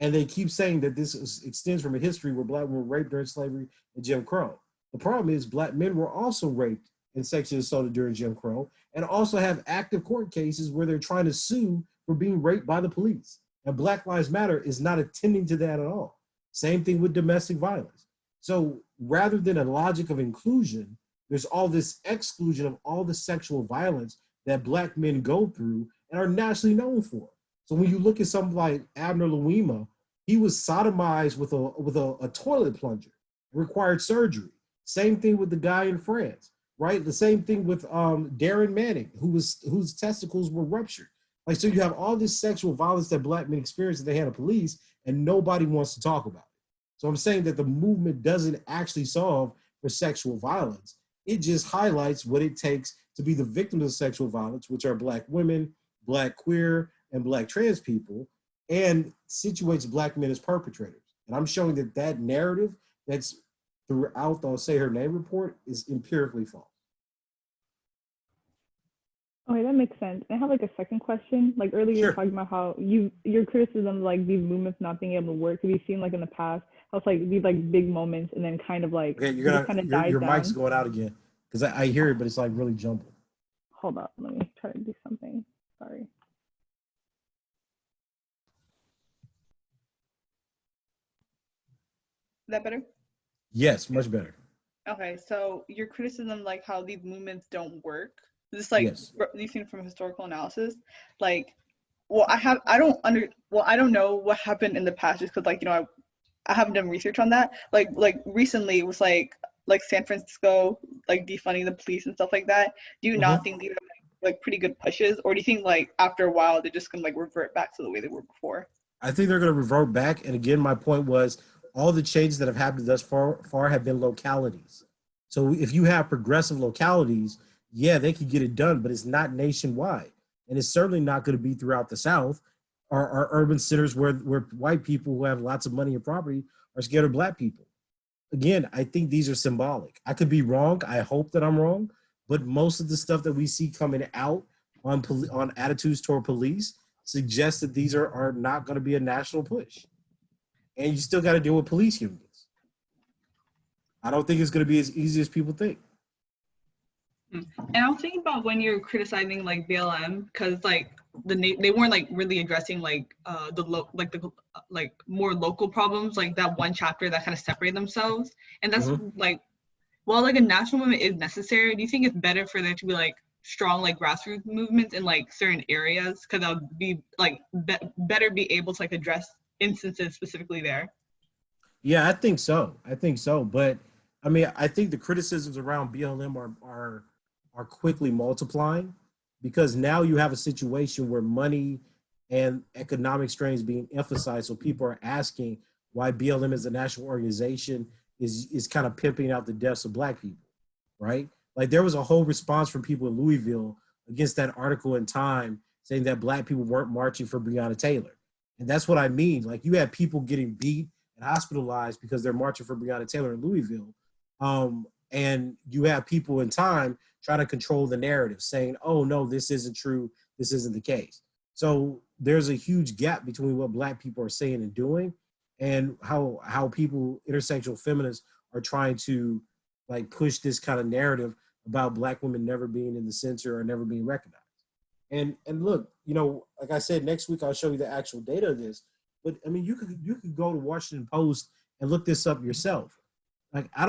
And they keep saying that this extends from a history where Black women were raped during slavery and Jim Crow. The problem is Black men were also raped and sexually assaulted during Jim Crow, and also have active court cases where they're trying to sue for being raped by the police. And Black Lives Matter is not attending to that at all. Same thing with domestic violence. So rather than a logic of inclusion, there's all this exclusion of all the sexual violence that Black men go through and are nationally known for. So when you look at something like Abner Louima, he was sodomized with a toilet plunger, required surgery. Same thing with the guy in France, right? The same thing with Darren Manning, whose testicles were ruptured. Like, so you have all this sexual violence that Black men experience that they had a police, and nobody wants to talk about it. So I'm saying that the movement doesn't actually solve for sexual violence. It just highlights what it takes to be the victims of sexual violence, which are Black women, Black queer, and Black trans people, and situates Black men as perpetrators. And I'm showing that that narrative that's throughout the Say Her Name report is empirically false. Okay, that makes sense. I have like a second question. Like earlier, you were talking about how your criticism of like these movements not being able to work. Have you seen like in the past how it's like these like big moments and then kind of like your mic's going out again because I hear it, but it's like really jumbled. Hold up, let me try to do something. Sorry. Is that better? Yes, much better. Okay, so your criticism, like how these movements don't work, just like you've seen from historical analysis, like, well, I don't know what happened in the past just because, like, you know, I haven't done research on that. Like recently it was like San Francisco, like defunding the police and stuff like that. Do you not think these are like pretty good pushes, or do you think like after a while they're just gonna like revert back to the way they were before? I think they're gonna revert back. And again, my point was all the changes that have happened thus far have been localities. So if you have progressive localities, yeah, they could get it done, but it's not nationwide. And it's certainly not going to be throughout the South or urban centers where white people who have lots of money and property are scared of Black people. Again, I think these are symbolic. I could be wrong. I hope that I'm wrong. But most of the stuff that we see coming out on attitudes toward police suggests that these are not going to be a national push. And you still got to deal with police unions. I don't think it's going to be as easy as people think. And I was thinking about when you're criticizing like BLM, because like they weren't like really addressing like the more local problems, like that one chapter that kind of separate themselves. And that's like, while like a national movement is necessary, do you think it's better for there to be like strong like grassroots movements in like certain areas, because that would be like better be able to like address instances specifically there? Yeah, I think so. But I mean, I think the criticisms around BLM are quickly multiplying, because now you have a situation where money and economic strains being emphasized. So people are asking why BLM as a national organization is kind of pimping out the deaths of Black people, right? Like there was a whole response from people in Louisville against that article in Time saying that Black people weren't marching for Breonna Taylor. And that's what I mean. Like you had people getting beat and hospitalized because they're marching for Breonna Taylor in Louisville. And you have people in Time trying to control the narrative, saying, oh, no, this isn't true. This isn't the case. So there's a huge gap between what Black people are saying and doing and how people, intersectional feminists, are trying to like push this kind of narrative about Black women never being in the center or never being recognized. And look, you know, like I said, next week I'll show you the actual data of this. But I mean, you could go to Washington Post and look this up yourself. Like I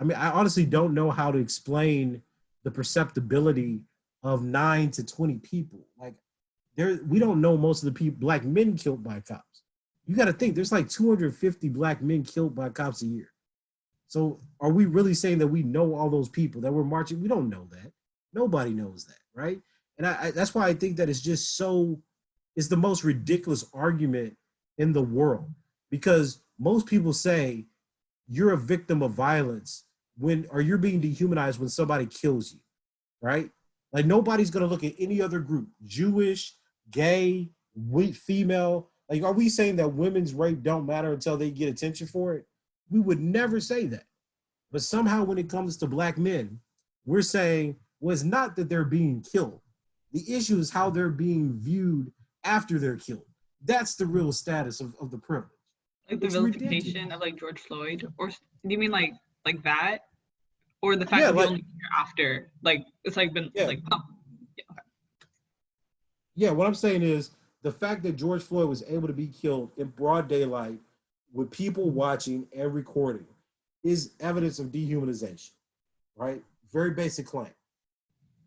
honestly don't know how to explain the perceptibility of 9 to 20 people. Like we don't know most of the people, black men killed by cops. You got to think there's like 250 black men killed by cops a year. So are we really saying that we know all those people that were marching? We don't know that. Nobody knows that, right? And that's why I think that it's the most ridiculous argument in the world, because most people say you're a victim of violence or you're being dehumanized when somebody kills you, right? Like nobody's gonna look at any other group, Jewish, gay, female. Like, are we saying that women's rape don't matter until they get attention for it? We would never say that. But somehow when it comes to black men, we're saying, well, it's not that they're being killed. The issue is how they're being viewed after they're killed. That's the real status of the privilege. Like the It's vilification ridiculous. of like George Floyd, or do you mean like that, or the fact Yeah, that we like- only hear after, like it's like been Yeah. like oh, Yeah, what I'm saying is the fact that George Floyd was able to be killed in broad daylight with people watching and recording is evidence of dehumanization, right? Very basic claim.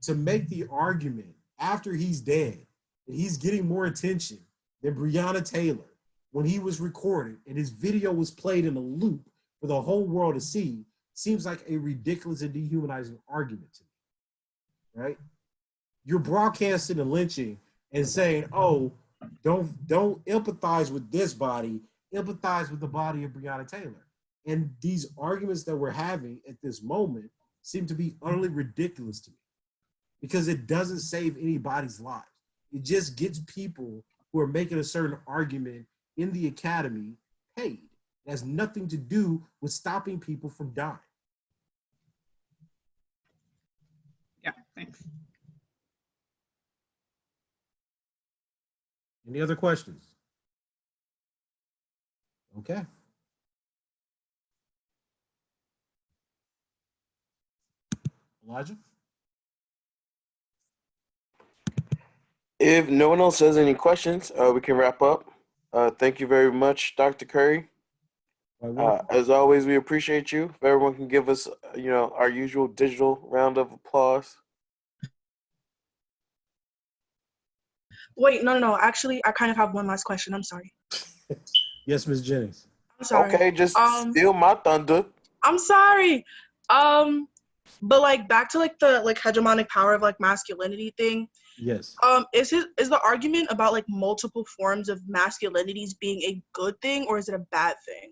To make the argument after he's dead that he's getting more attention than Breonna Taylor when he was recorded and his video was played in a loop for the whole world to see seems like a ridiculous and dehumanizing argument to me, right? You're broadcasting a lynching and saying, oh, don't empathize with this body, empathize with the body of Breonna Taylor. And these arguments that we're having at this moment seem to be utterly ridiculous to me because it doesn't save anybody's lives. It just gets people who are making a certain argument in the academy paid. It has nothing to do with stopping people from dying. yeah, thanks. Any other questions? Okay. Elijah? If no one else has any questions, we can wrap up. Thank you very much, Dr. Curry. As always, we appreciate you. If everyone can give us, our usual digital round of applause. Wait, no. Actually, I kind of have one last question. I'm sorry. Yes, Ms. Jennings. I'm sorry. Okay, just steal my thunder. I'm sorry. But like back to like the like hegemonic power of like masculinity thing. Yes. Is the argument about like multiple forms of masculinities being a good thing or is it a bad thing?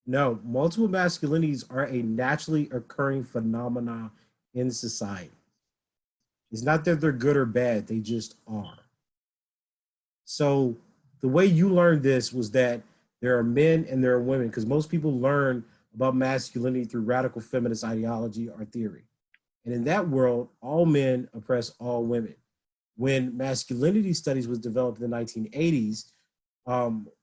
No, multiple masculinities are a naturally occurring phenomena in society. It's not that they're good or bad, they just are. So the way you learned this was that there are men and there are women, because most people learn about masculinity through radical feminist ideology or theory. And in that world, all men oppress all women. When masculinity studies was developed in the 1980s,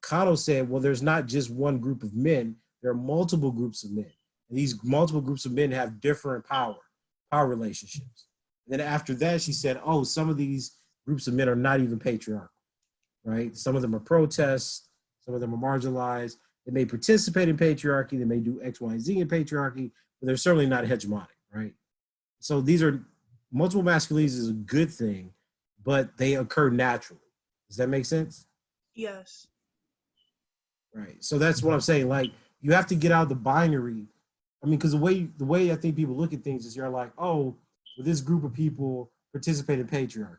Kano said, well, there's not just one group of men, there are multiple groups of men. And these multiple groups of men have different power relationships. And then after that, she said, oh, some of these groups of men are not even patriarchal, right? Some of them are protests, some of them are marginalized. They may participate in patriarchy, they may do X, Y, and Z in patriarchy, but they're certainly not hegemonic, right? So these are, multiple masculinities is a good thing, but they occur naturally. Does that make sense? Yes. Right. So that's what I'm saying. Like, you have to get out of the binary. I mean, because the way I think people look at things is you're like, oh, well, this group of people participate in patriarchy,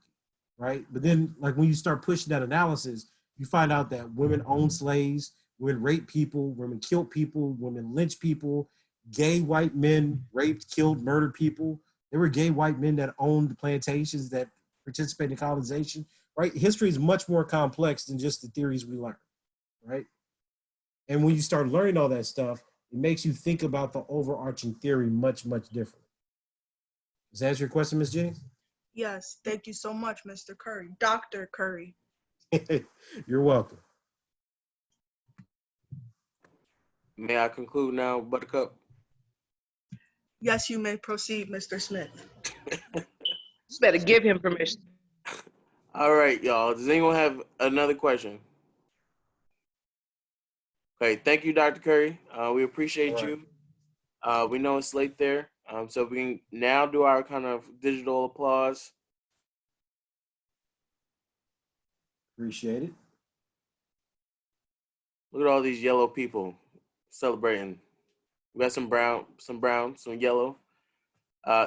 right? But then, like, when you start pushing that analysis, you find out that women own slaves, women rape people, women killed people, women lynch people, gay white men raped, killed, murdered people. There were gay white men that owned plantations that participated in colonization, right? History is much more complex than just the theories we learn, right? And when you start learning all that stuff, it makes you think about the overarching theory much, much differently. Does that answer your question, Ms. Jennings? Yes. Thank you so much, Mr. Curry. Dr. Curry. You're welcome. May I conclude now, Buttercup? Yes, you may proceed, Mr. Smith. You better give him permission. All right, y'all. Does anyone have another question? Okay, thank you, Dr. Curry. We appreciate All right. you. We know it's late there, so we can now do our kind of digital applause. Appreciate it. Look at all these yellow people celebrating. We got some brown, some yellow.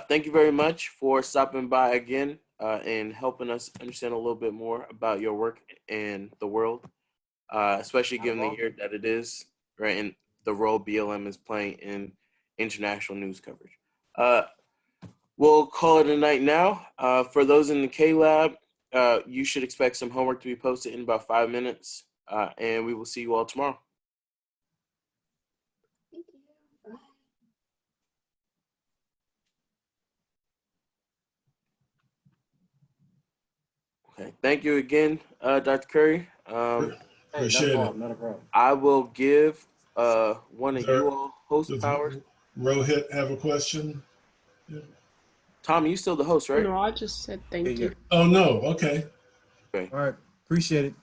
Thank you very much for stopping by again and helping us understand a little bit more about your work and the world, especially given the year that it is, right, and the role BLM is playing in international news coverage. We'll call it a night now. For those in the K-Lab, you should expect some homework to be posted in about 5 minutes, and we will see you all tomorrow. Okay, thank you again, Dr. Curry. Hey, not a problem, not a problem. I will give one of you all host powers. Rohit have a question? Tom, you still the host, right? No, I just said thank you. Oh, no, okay. Okay. All right, appreciate it.